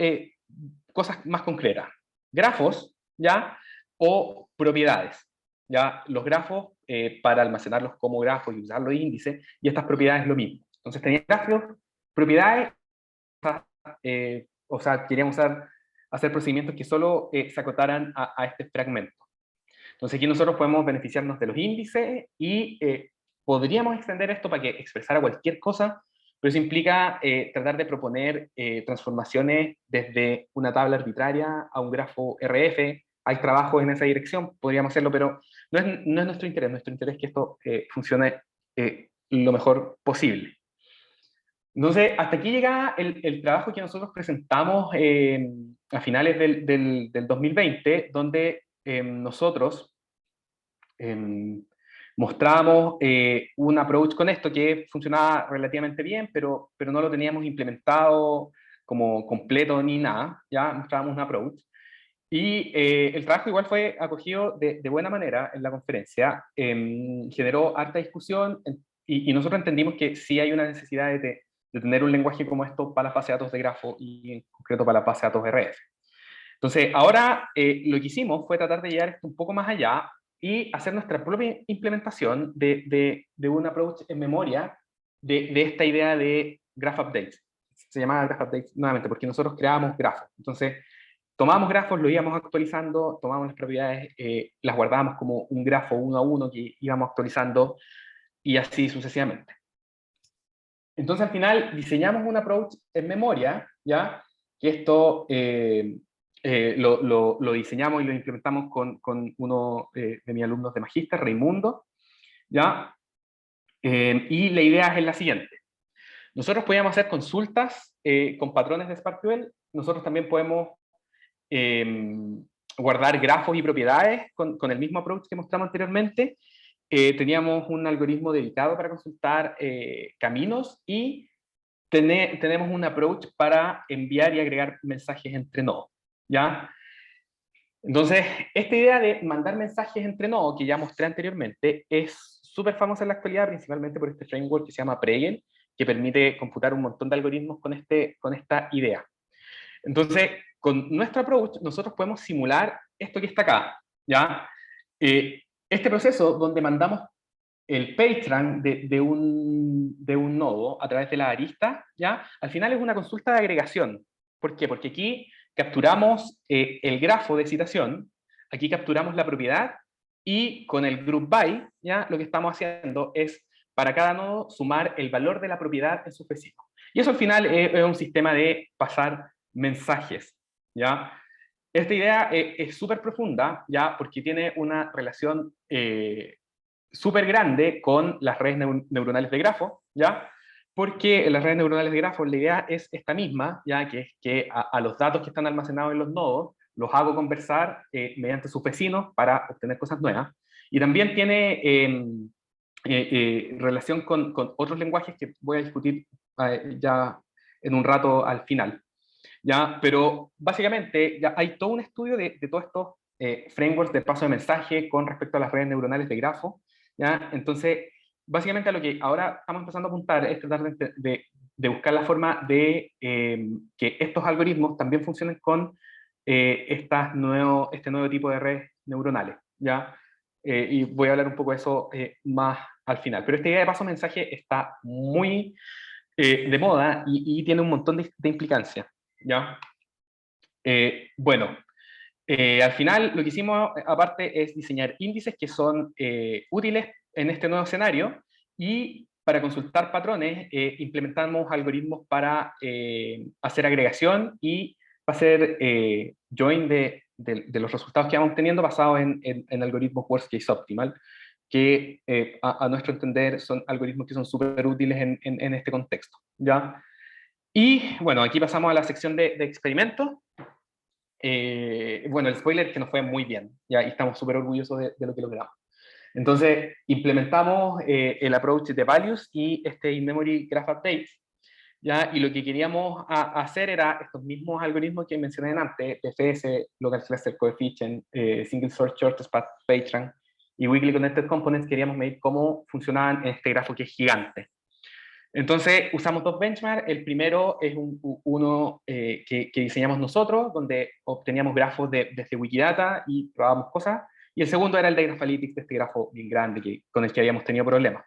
cosas más concretas. Grafos, ¿ya? O propiedades. ¿Ya? Los grafos, para almacenarlos como grafos y usar los índices, y estas propiedades lo mismo. Entonces, tenía grafos, propiedades, o sea, queríamos hacer procedimientos que solo se acotaran a este fragmento. Entonces aquí nosotros podemos beneficiarnos de los índices y podríamos extender esto para que expresara cualquier cosa, pero eso implica tratar de proponer transformaciones desde una tabla arbitraria a un grafo RF. Hay trabajos en esa dirección, podríamos hacerlo, pero no es nuestro interés. Nuestro interés es que esto funcione lo mejor posible. Entonces, hasta aquí llega el trabajo que nosotros presentamos a finales del 2020, donde nosotros mostramos un approach con esto que funcionaba relativamente bien, pero no lo teníamos implementado como completo ni nada, ya mostrábamos un approach. Y el trabajo igual fue acogido de buena manera en la conferencia, generó harta discusión y nosotros entendimos que sí hay una necesidad de tener un lenguaje como esto para las bases de datos de grafo y en concreto para las bases de datos RF. Entonces, ahora lo que hicimos fue tratar de llevar esto un poco más allá y hacer nuestra propia implementación de un approach en memoria de esta idea de graph updates. Se llamaba graph updates nuevamente porque nosotros creábamos grafos. Entonces, tomábamos grafos, lo íbamos actualizando, tomábamos las propiedades, las guardábamos como un grafo uno a uno que íbamos actualizando y así sucesivamente. Entonces, al final, diseñamos un approach en memoria, ¿ya? Que esto lo diseñamos y lo implementamos con uno de mis alumnos de Magíster, Raimundo, ¿ya? Y la idea es la siguiente. Nosotros podíamos hacer consultas con patrones de SparkQL, nosotros también podemos guardar grafos y propiedades con el mismo approach que mostramos anteriormente. Teníamos un algoritmo dedicado para consultar caminos y tenemos un approach para enviar y agregar mensajes entre nodos, ¿ya? Entonces, esta idea de mandar mensajes entre nodos, que ya mostré anteriormente, es súper famosa en la actualidad, principalmente por este framework que se llama Pregel, que permite computar un montón de algoritmos con esta idea. Entonces, con nuestro approach, nosotros podemos simular esto que está acá, ¿ya? Este proceso donde mandamos el PageRank de un nodo a través de la arista, ¿ya? Al final es una consulta de agregación. ¿Por qué? Porque aquí capturamos el grafo de citación, aquí capturamos la propiedad, y con el group by, ¿ya? Lo que estamos haciendo es, para cada nodo, sumar el valor de la propiedad en su vecino. Y eso al final es un sistema de pasar mensajes, ¿ya? Esta idea es súper profunda, ¿ya? Porque tiene una relación súper grande con las redes neuronales de grafo, ¿ya? Porque en las redes neuronales de grafo la idea es esta misma, ¿ya? Que es que a los datos que están almacenados en los nodos los hago conversar mediante sus vecinos para obtener cosas nuevas. Y también tiene relación con otros lenguajes que voy a discutir ya en un rato al final, ¿ya? Pero básicamente ya hay todo un estudio de todos estos frameworks de paso de mensaje con respecto a las redes neuronales de grafo, ¿ya? Entonces, básicamente a lo que ahora estamos empezando a apuntar es tratar de buscar la forma de que estos algoritmos también funcionen con este nuevo tipo de redes neuronales, ¿ya? Y voy a hablar un poco de eso más al final. Pero esta idea de paso de mensaje está muy de moda y tiene un montón de implicancias, ¿ya? Bueno, al final lo que hicimos aparte es diseñar índices que son útiles en este nuevo escenario, y para consultar patrones implementamos algoritmos para hacer agregación y hacer join de los resultados que vamos teniendo basados en algoritmos worst case optimal, que a nuestro entender son algoritmos que son súper útiles en este contexto, ¿ya? Y bueno, aquí pasamos a la sección de experimentos. Bueno, el spoiler es que nos fue muy bien, ¿ya? Y estamos súper orgullosos de lo que logramos. Entonces, implementamos el approach de values y este in-memory graph update, ¿ya? Y lo que queríamos hacer era estos mismos algoritmos que mencioné antes, PFS, Local Cluster Coefficient, Single Source Shortest Path, PageRank y Weakly Connected Components queríamos medir cómo funcionaban en este grafo que es gigante. Entonces usamos dos benchmarks. El primero es uno que diseñamos nosotros, donde obteníamos grafos desde Wikidata y probábamos cosas. Y el segundo era el de Graphalytics, de este grafo bien grande con el que habíamos tenido problemas.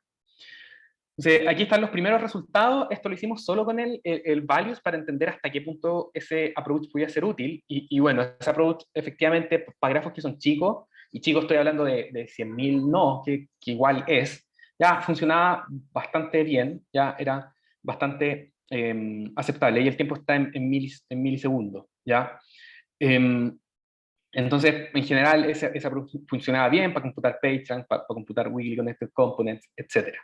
Entonces, aquí están los primeros resultados. Esto lo hicimos solo con el values para entender hasta qué punto ese approach podía ser útil. Y bueno, ese approach efectivamente para grafos que son chicos, y chicos estoy hablando de 100.000 no, que igual es, ya funcionaba bastante bien, ya era bastante aceptable, y el tiempo está en milisegundos, ¿ya? Entonces, en general, ese approach funcionaba bien para computar PageRank, para computar Weakly Connected Components, etc.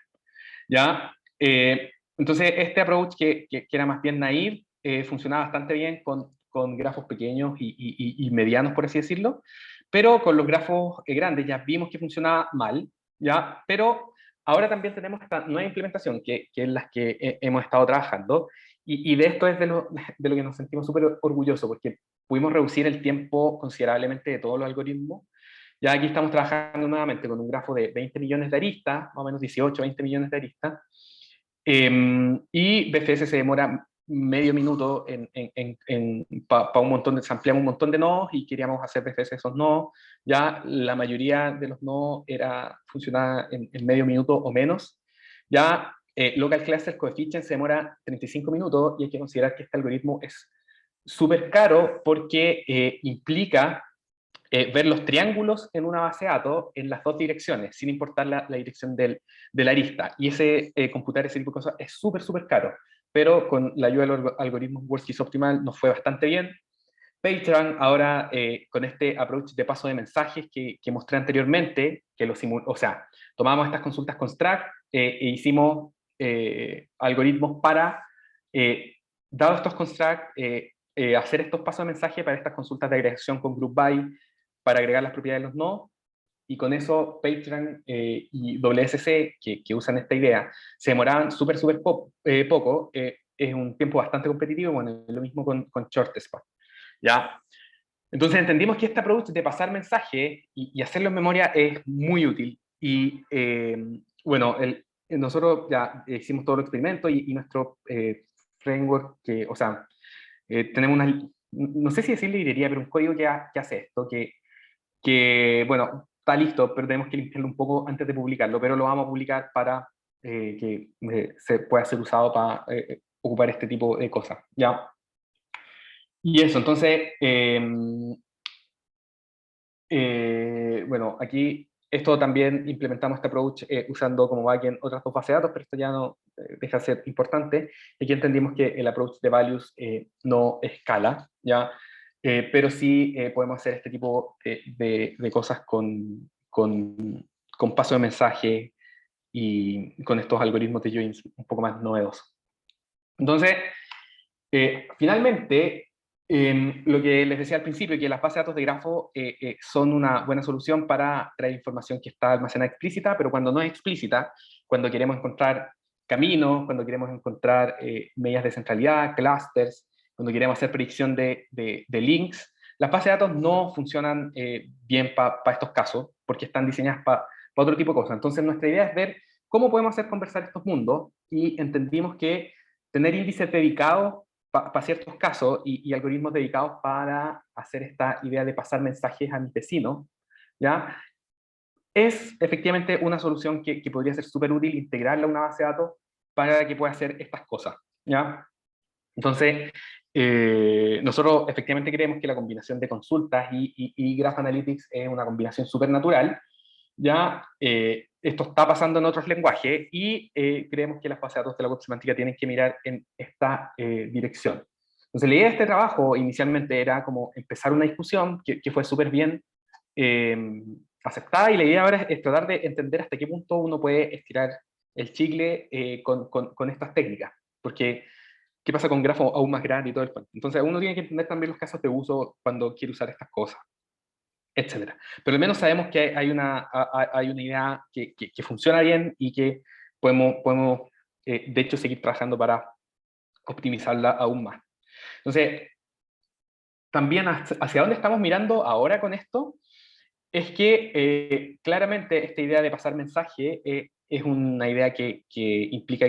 ¿Ya? Entonces, este approach que era más bien naive, funcionaba bastante bien con grafos pequeños y medianos, por así decirlo, pero con los grafos grandes ya vimos que funcionaba mal, ¿ya? Pero ahora también tenemos esta nueva implementación, que es la que hemos estado trabajando, y de esto es de lo que nos sentimos súper orgullosos, porque pudimos reducir el tiempo considerablemente de todos los algoritmos. Ya aquí estamos trabajando nuevamente con un grafo de 20 millones de aristas, más o menos 18, 20 millones de aristas, y BFS se demora medio minuto para un montón de, ampliamos un montón de nodos y queríamos hacer BFS esos nodos. Ya la mayoría de los nodos funcionaba en medio minuto o menos. Ya Local Cluster Coefficient se demora 35 minutos, y hay que considerar que este algoritmo es súper caro porque implica ver los triángulos en una base de datos en las dos direcciones, sin importar la dirección de la arista. Y computar ese tipo de cosas es súper, súper caro. Pero con la ayuda de los algoritmos WorldSys Optimal nos fue bastante bien. PageRank ahora, con este approach de paso de mensajes que mostré anteriormente, o sea, tomamos estas consultas con Struct e hicimos algoritmos para, dado estos constructs, hacer estos pasos de mensaje para estas consultas de agregación con Group By, para agregar las propiedades de los nodos, y con eso PageRank y WSC, que usan esta idea, se demoraban súper poco. Es un tiempo bastante competitivo. Bueno, lo mismo con ShortSpath, ¿ya? Entonces entendimos que este approach de pasar mensaje y hacerlo en memoria es muy útil. Y bueno, nosotros ya hicimos todo el experimento, y nuestro framework, o sea, tenemos no sé si decir librería, pero un código que hace esto, bueno, está listo, pero tenemos que limpiarlo un poco antes de publicarlo, pero lo vamos a publicar para que se pueda ser usado para ocupar este tipo de cosas, ¿ya? Y eso, entonces, bueno, aquí esto también implementamos este approach usando como backend otras dos bases de datos, pero esto ya no deja de ser importante. Aquí entendimos que el approach de values no escala, ¿ya? Pero sí podemos hacer este tipo de cosas con paso de mensaje y con estos algoritmos de joins un poco más novedosos. Entonces, finalmente, lo que les decía al principio, que las bases de datos de grafo son una buena solución para traer información que está almacenada explícita, pero cuando no es explícita, cuando queremos encontrar caminos, cuando queremos encontrar medidas de centralidad, clusters, cuando queremos hacer predicción de links, las bases de datos no funcionan bien para estos casos, porque están diseñadas para otro tipo de cosas. Entonces nuestra idea es ver cómo podemos hacer conversar estos mundos, y entendimos que tener índices dedicados para ciertos casos y algoritmos dedicados para hacer esta idea de pasar mensajes a mis vecinos, ¿ya? Es efectivamente una solución que podría ser súper útil integrarla a una base de datos para que pueda hacer estas cosas, ¿ya? Entonces, nosotros efectivamente creemos que la combinación de consultas y Graph Analytics es una combinación súper natural, ¿ya? Esto está pasando en otros lenguajes, y creemos que las bases de datos de la web semántica tienen que mirar en esta dirección. Entonces, la idea de este trabajo inicialmente era como empezar una discusión que fue súper bien aceptada, y la idea ahora es tratar de entender hasta qué punto uno puede estirar el chicle con estas técnicas, porque ¿qué pasa con grafos aún más grandes y todo el cuento? Entonces, uno tiene que entender también los casos de uso cuando quiere usar estas cosas, etcétera. Pero al menos sabemos que hay una idea que funciona bien, y que podemos de hecho, seguir trabajando para optimizarla aún más. Entonces, también hacia dónde estamos mirando ahora con esto. es que claramente esta idea de pasar mensaje es una idea que implica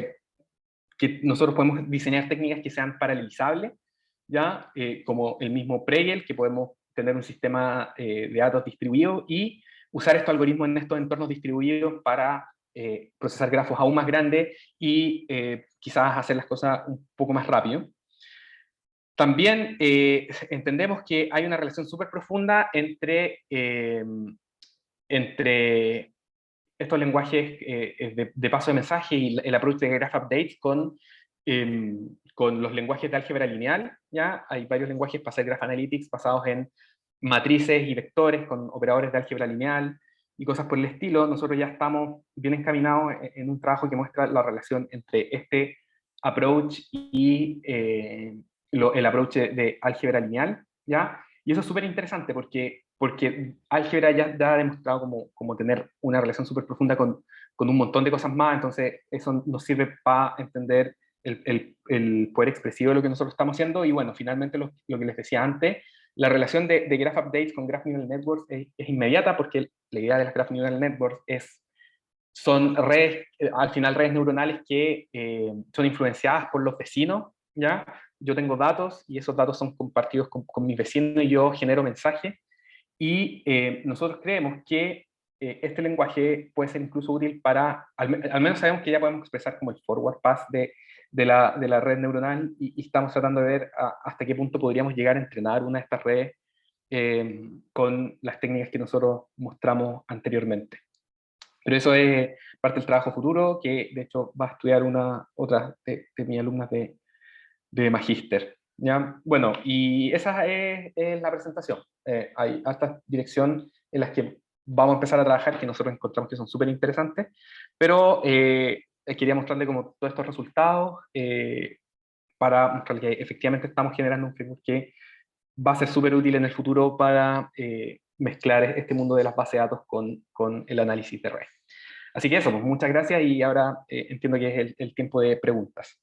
que nosotros podemos diseñar técnicas que sean paralelizables, ¿ya? Como el mismo Pregel, que podemos tener un sistema de datos distribuido y usar estos algoritmos en estos entornos distribuidos para procesar grafos aún más grandes y quizás hacer las cosas un poco más rápido. También entendemos que hay una relación súper profunda entre estos lenguajes de paso de mensaje y el approach de graph updates con los lenguajes de álgebra lineal. ¿Ya? Hay varios lenguajes para hacer graph analytics basados en matrices y vectores con operadores de álgebra lineal y cosas por el estilo. Nosotros ya estamos bien encaminados en un trabajo que muestra la relación entre este approach y el approach de álgebra lineal, ¿ya? Y eso es súper interesante porque álgebra ya ha demostrado como tener una relación súper profunda con un montón de cosas más, entonces eso nos sirve para entender el poder expresivo de lo que nosotros estamos haciendo, y bueno, finalmente lo que les decía antes, la relación de Graph Updates con Graph Neural Networks es inmediata, porque la idea de las Graph Neural Networks son redes, al final redes neuronales que son influenciadas por los vecinos, ¿ya? Yo tengo datos y esos datos son compartidos con mis vecinos y yo genero mensajes, y nosotros creemos que este lenguaje puede ser incluso útil para, al menos sabemos que ya podemos expresar como el forward pass de la red neuronal, y estamos tratando de ver hasta qué punto podríamos llegar a entrenar una de estas redes con las técnicas que nosotros mostramos anteriormente. Pero eso es parte del trabajo futuro, que de hecho va a estudiar otra de mis alumnas de magíster. ¿Ya? Bueno, y esa es la presentación. Hay esta dirección en las que vamos a empezar a trabajar, que nosotros encontramos que son súper interesantes, pero quería mostrarle como todos estos resultados para mostrarle que efectivamente estamos generando un framework que va a ser súper útil en el futuro para mezclar este mundo de las bases de datos con el análisis de red. Así que eso, pues muchas gracias, y ahora entiendo que es el tiempo de preguntas.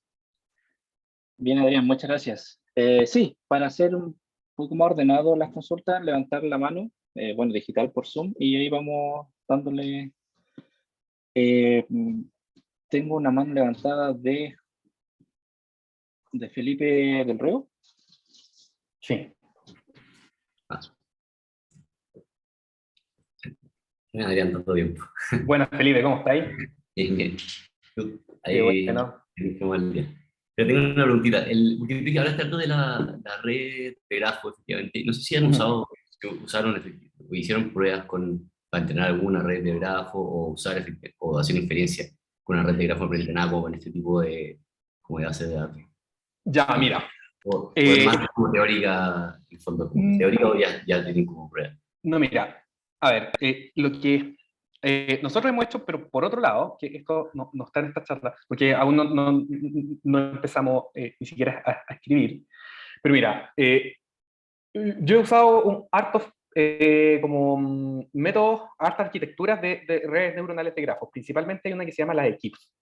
Bien, Adrián, muchas gracias. Sí, para hacer un poco más ordenado las consultas, levantar la mano, bueno, digital por Zoom, y ahí vamos dándole. Tengo una mano levantada de Felipe del Río. Sí. Adrián, todo bien. Bueno, Felipe, ¿cómo estáis? Bien, bien. Qué bueno. Pero tengo una preguntita. Porque tú hablaste harto de la red de grafo, efectivamente. No sé si han o hicieron pruebas para entrenar alguna red de grafo, o hacer inferencia con una red de grafo preentrenada como con este tipo de base de datos. Ya, mira. O es más como teórica, en fondo, como teórica, o ya tienen como prueba. No, mira, a ver, lo que nosotros hemos hecho, pero por otro lado, que esto no está en esta charla, porque aún no empezamos ni siquiera a escribir, pero mira, yo he usado hartos como métodos, hartas arquitecturas de redes neuronales de grafos. Principalmente hay una que se llama la EQIPS,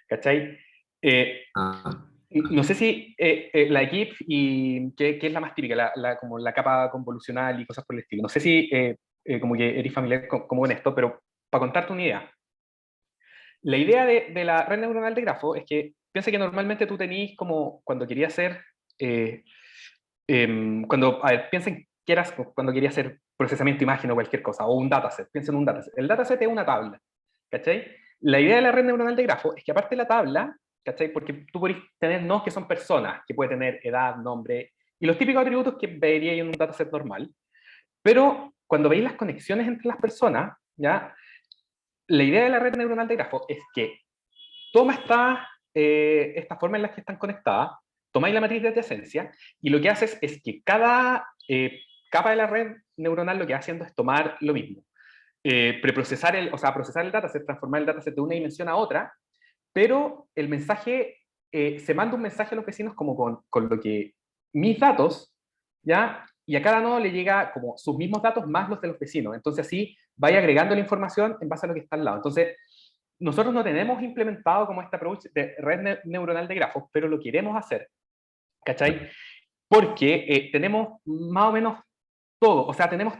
¿cachai? No sé si la EQIPS, y que es la más típica, como la capa convolucional y cosas por el estilo. No sé si como que eres familiar con esto, pero para contarte una idea. La idea de la red neuronal de grafo es que piensa que normalmente tú tenís como cuando querías hacer piensen que eras cuando quería hacer procesamiento de imagen o cualquier cosa, o un dataset, piensen en un dataset. El dataset es una tabla, ¿cachai? La idea de la red neuronal de grafo es que aparte de la tabla, ¿cachai? Porque tú podés tener nodos que son personas, que puede tener edad, nombre, y los típicos atributos que veríais en un dataset normal, pero cuando veis las conexiones entre las personas, ¿ya? La idea de la red neuronal de grafo es que toma esta forma en la que están conectadas, tomáis la matriz de adyacencia, y lo que haces es que cada capa de la red neuronal lo que va haciendo es tomar lo mismo. Procesar el dataset, transformar el dataset de una dimensión a otra, pero el mensaje, se manda un mensaje a los vecinos como con lo que mis datos, ¿ya? Y a cada nodo le llega como sus mismos datos más los de los vecinos. Entonces así vaya agregando la información en base a lo que está al lado. Entonces, nosotros no tenemos implementado como este approach de red neuronal de grafos, pero lo queremos hacer, ¿cachai? Porque tenemos más o menos todo, o sea, tenemos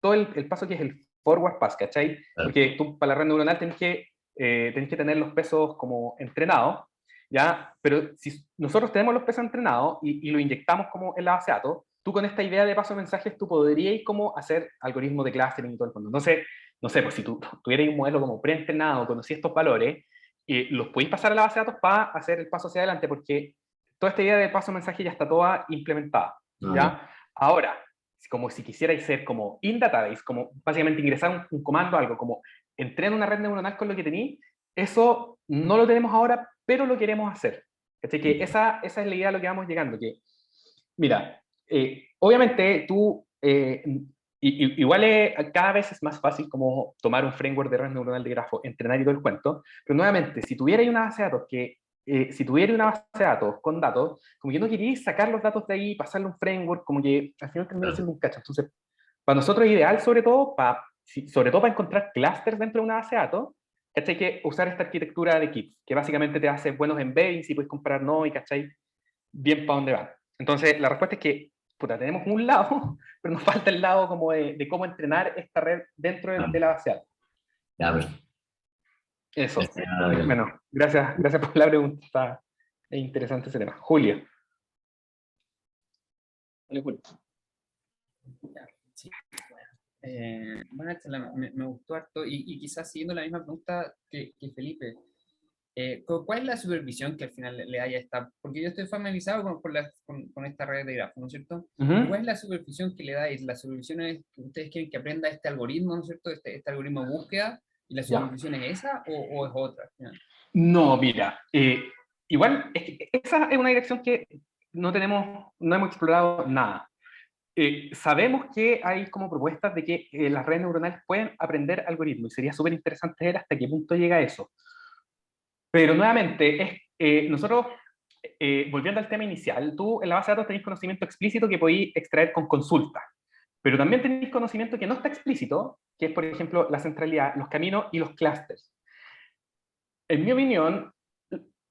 todo el paso que es el forward pass, ¿cachai? Claro. Porque tú para la red neuronal tenés que tener los pesos como entrenados, ¿ya? Pero si nosotros tenemos los pesos entrenados y lo inyectamos como en la base de datos, tú con esta idea de paso de mensajes, tú podrías como hacer algoritmos de clustering y todo el mundo. Entonces, no sé, pues si tú tuvieras un modelo como preentrenado, conocías estos valores, los podéis pasar a la base de datos para hacer el paso hacia adelante, porque toda esta idea de paso de mensaje ya está toda implementada, ¿ya? Ahora, como si quisierais ser como in database, como básicamente ingresar un comando, algo como entrenar una red neuronal con lo que tenéis, eso no lo tenemos ahora, pero lo queremos hacer. Así que esa es la idea a lo que vamos llegando, que, mira, obviamente tú, igual cada vez es más fácil como tomar un framework de red neuronal de grafo, entrenar y todo el cuento, pero nuevamente, si tuvierais una base de datos si tuviera una base de datos con datos, como que no queríais sacar los datos de ahí, pasarle un framework, como que al final termina siendo un cacho. Entonces, para nosotros es ideal, sobre todo para encontrar clusters dentro de una base de datos, ¿cachai? Que usar esta arquitectura de kits, que básicamente te hace buenos embeddings y puedes comparar no y ¿cachai? Bien para dónde van. Entonces, la respuesta es que, puta, tenemos un lado, pero nos falta el lado como de cómo entrenar esta red dentro de la base de datos. Ya, pues. Eso. Ya. Bueno, gracias por la pregunta. Está interesante ese tema. Julio. Vale, Julio. Sí, bueno, me gustó harto y quizás siguiendo la misma pregunta que Felipe, ¿cuál es la supervisión que al final le haya esta? Porque yo estoy familiarizado con esta red de grafos, ¿no es cierto? ¿Cuál es la supervisión que le dais? ¿La supervisión es que ustedes quieren que aprenda este algoritmo, ¿no es cierto? Este algoritmo de búsqueda, ¿y la supervisión es esa o es otra? No, mira, igual esa es una dirección que no hemos explorado nada. Sabemos que hay como propuestas de que las redes neuronales pueden aprender algoritmos y sería súper interesante ver hasta qué punto llega eso. Pero nuevamente, nosotros, volviendo al tema inicial, tú en la base de datos tenéis conocimiento explícito que podéis extraer con consulta, pero también tenéis conocimiento que no está explícito, que es, por ejemplo, la centralidad, los caminos y los clústeres. En mi opinión,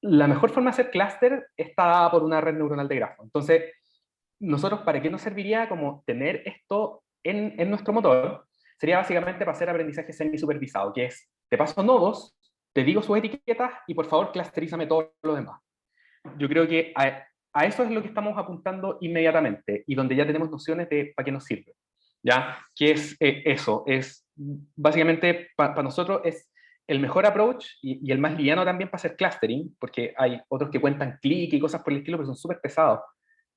la mejor forma de hacer clúster está dada por una red neuronal de grafo. Entonces, nosotros, ¿para qué nos serviría como tener esto en nuestro motor? Sería básicamente para hacer aprendizaje semi-supervisado, que es, te paso nodos, te digo sus etiquetas y por favor clusterízame todo lo demás. Yo creo que a eso es lo que estamos apuntando inmediatamente y donde ya tenemos nociones de para qué nos sirve. ¿Ya? ¿Qué es eso? Es básicamente, para nosotros es el mejor approach y el más liviano también para hacer clustering, porque hay otros que cuentan clic y cosas por el estilo, pero son súper pesados.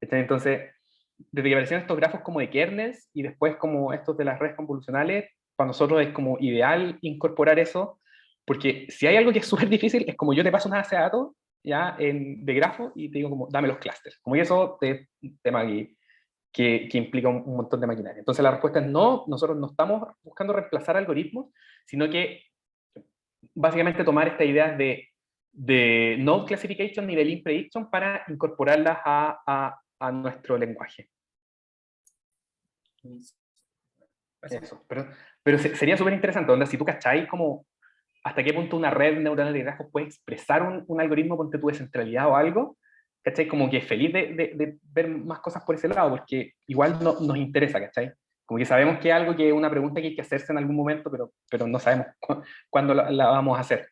Entonces, desde que aparecieron estos grafos como de kernels y después como estos de las redes convolucionales, para nosotros es como ideal incorporar eso, porque si hay algo que es súper difícil, es como yo te paso una base de datos ya de grafo y te digo como dame los clusters. Como que eso es un tema que implica un montón de maquinaria. Entonces la respuesta es no, nosotros no estamos buscando reemplazar algoritmos, sino que básicamente tomar estas ideas de node classification y de link prediction para incorporarlas a nuestro lenguaje. Eso, pero sería súper interesante, donde si tú cacháis como hasta qué punto una red neuronal de grafos puede expresar un algoritmo, ponte tu descentralidad o algo, ¿cachai? Como que feliz de ver más cosas por ese lado, porque igual nos interesa, ¿cachai? Como que sabemos que es algo que es una pregunta que hay que hacerse en algún momento, pero no sabemos cuándo la vamos a hacer.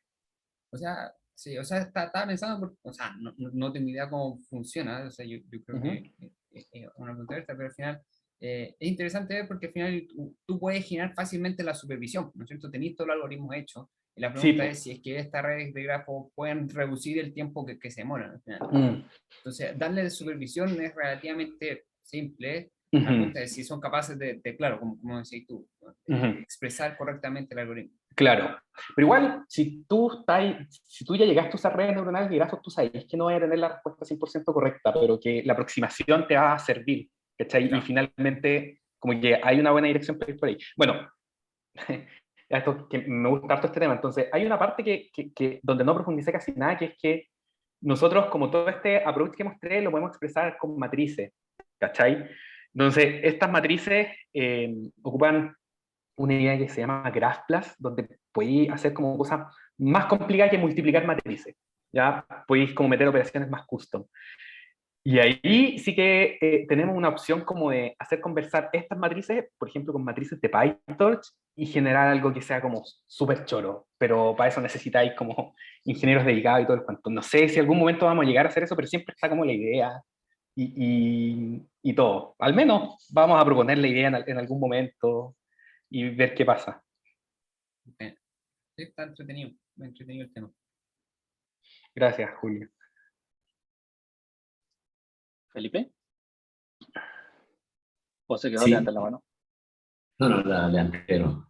O sea, sí, o sea, estaba pensando, o sea, no tengo idea cómo funciona, o sea, yo creo que es una pregunta abierta, pero al final es interesante ver porque al final tú puedes generar fácilmente la supervisión, ¿no es cierto? Tenéis todos los algoritmos hechos, y la pregunta es si es que estas redes de grafo pueden reducir el tiempo que se demoran al final. Entonces, darle supervisión es relativamente simple. La pregunta es si son capaces de claro, como decís tú, expresar correctamente el algoritmo. Claro, pero igual, si tú ya llegaste a usar redes neuronales de grafos, tú sabes que no vas a tener la respuesta 100% correcta, pero que la aproximación te va a servir, ¿cachai? Claro. Y finalmente, como que hay una buena dirección para ir por ahí. Bueno, esto, que me gusta harto este tema, entonces hay una parte que donde no profundicé casi nada, que es que nosotros, como todo este approach que mostré, lo podemos expresar con matrices, ¿cachai? Entonces, estas matrices ocupan una idea que se llama GraphPlus, donde podéis hacer como cosas más complicadas que multiplicar matrices. Ya podéis como meter operaciones más custom. Y ahí sí que tenemos una opción como de hacer conversar estas matrices, por ejemplo, con matrices de PyTorch y generar algo que sea como súper choro. Pero para eso necesitáis como ingenieros dedicados y todo el cuento. No sé si algún momento vamos a llegar a hacer eso, pero siempre está como la idea y todo. Al menos vamos a proponer la idea en algún momento y ver qué pasa. Sí, está entretenido, entretenido el tema. Gracias, Julio. ¿Felipe? ¿O se quedó Sí. levantando la mano? No, no, la levanté, pero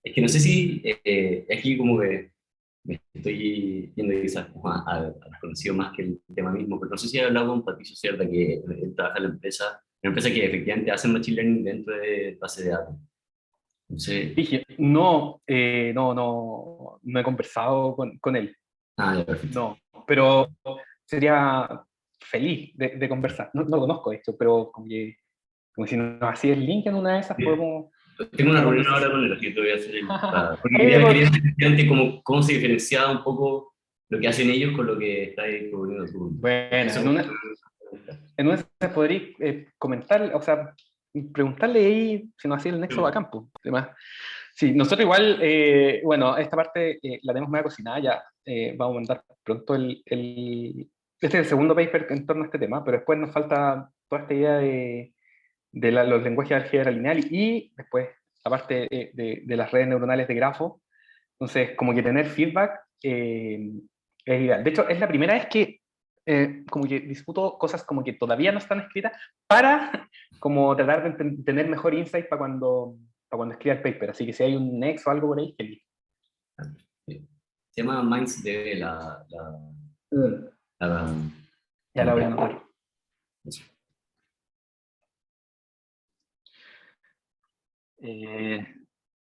es que no sé si aquí como que me estoy yendo quizás como a conocido más que el tema mismo, pero no sé si he hablado con Patricio Cerda, que él trabaja en la empresa, una empresa que efectivamente hace machine learning dentro de base de datos. Entonces, Dije, no, no he conversado con él. ya, perfecto. No, pero sería feliz de conversar. No, no lo conozco esto, pero como si nos hacía el link en una de esas, Bien. podemos... Tengo una reunión conversar. ahora con él, así que te voy a hacer porque Oye, quería efectivamente cómo se diferenciaba un poco lo que hacen ellos con lo que estás proponiendo tú. bueno, Eso, en una de esas podréis comentar, o sea, preguntarle ahí si nos hacía el nexo a campo. Además, sí, nosotros igual, bueno, esta parte la tenemos media cocinada, ya vamos a mandar pronto este es el segundo paper en torno a este tema, pero después nos falta toda esta idea de los lenguajes de álgebra lineal y después la parte de las redes neuronales de grafo. Entonces, como que tener feedback es ideal. De hecho, es la primera vez que como que discuto cosas como que todavía no están escritas para como tratar de tener mejor insight para cuando escriba el paper. Así que si hay un nexo o algo por ahí, feliz. se llama MindsDB la, Ya la voy a anotar.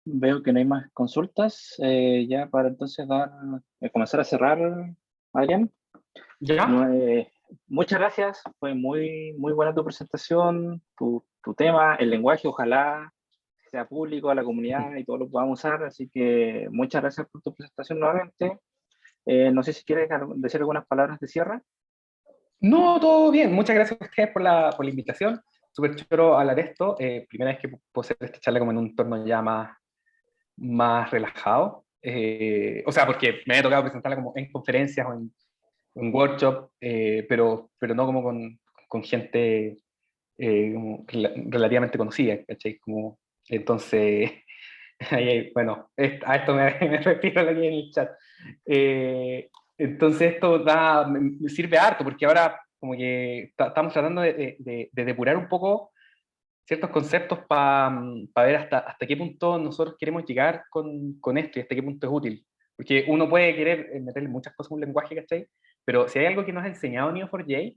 Veo que no hay más consultas. Ya para entonces comenzar a cerrar, Adrián. ¿Ya? Muchas gracias. Fue muy buena tu presentación, tu tema, el lenguaje. Ojalá sea público a la comunidad y todos lo podamos usar. Así que muchas gracias por tu presentación nuevamente. No sé si quieres decir algunas palabras de cierre. No, todo bien. Muchas gracias a ustedes por la invitación. Súper choro hablar de esto. Primera vez que puedo hacer esta charla como en un entorno ya más relajado. O sea, porque me había tocado presentarla como en conferencias o en workshop, pero no como con gente como relativamente conocida, ¿cachai? Como, entonces, bueno, a esto me refiero aquí en el chat. Entonces esto me sirve harto, porque ahora como que estamos tratando de depurar un poco ciertos conceptos para ver hasta qué punto nosotros queremos llegar con esto y hasta qué punto es útil. Porque uno puede querer meterle muchas cosas a un lenguaje, ¿cachai? Pero si hay algo que nos ha enseñado Neo4j,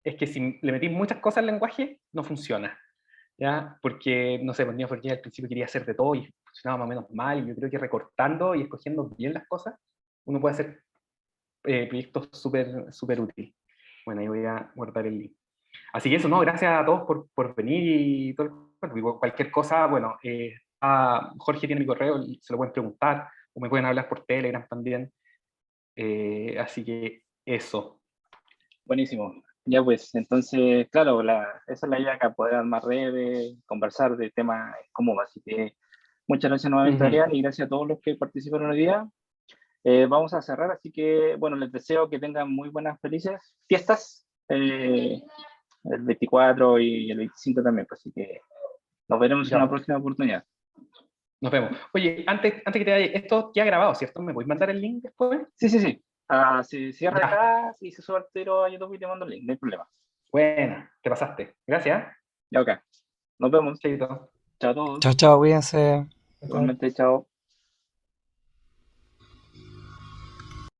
es que si le metís muchas cosas al lenguaje, no funciona. ¿Ya? Porque, no sé, pues Neo4j al principio quería hacer de todo y funcionaba más o menos mal, y yo creo que recortando y escogiendo bien las cosas, uno puede hacer proyectos súper útiles. Bueno, ahí voy a guardar el link. Así que eso, ¿no? Gracias a todos por venir y todo el cuento. Cualquier cosa, bueno, Jorge tiene mi correo, se lo pueden preguntar, o me pueden hablar por Telegram también. Así que eso. Buenísimo. Ya pues, entonces, claro, esa es la idea acá, poder armar redes, conversar de temas comunes. Así que muchas gracias nuevamente, Adrián, y gracias a todos los que participaron hoy día. Vamos a cerrar, así que, bueno, les deseo que tengan muy buenas, felices fiestas, el 24 y el 25 también, pues, así que nos veremos en una próxima oportunidad. Nos vemos. Oye, antes que te vaya, esto ya grabado, ¿cierto? ¿Me puedes mandar el link después? Sí. Si cierra acá, si se sube al tiro a YouTube y te mando el link, no hay problema. Bueno, te pasaste. Gracias. Ya, ok. Nos vemos. Chaito. Chao a todos. Chao, chao, cuídense. Igualmente, chao.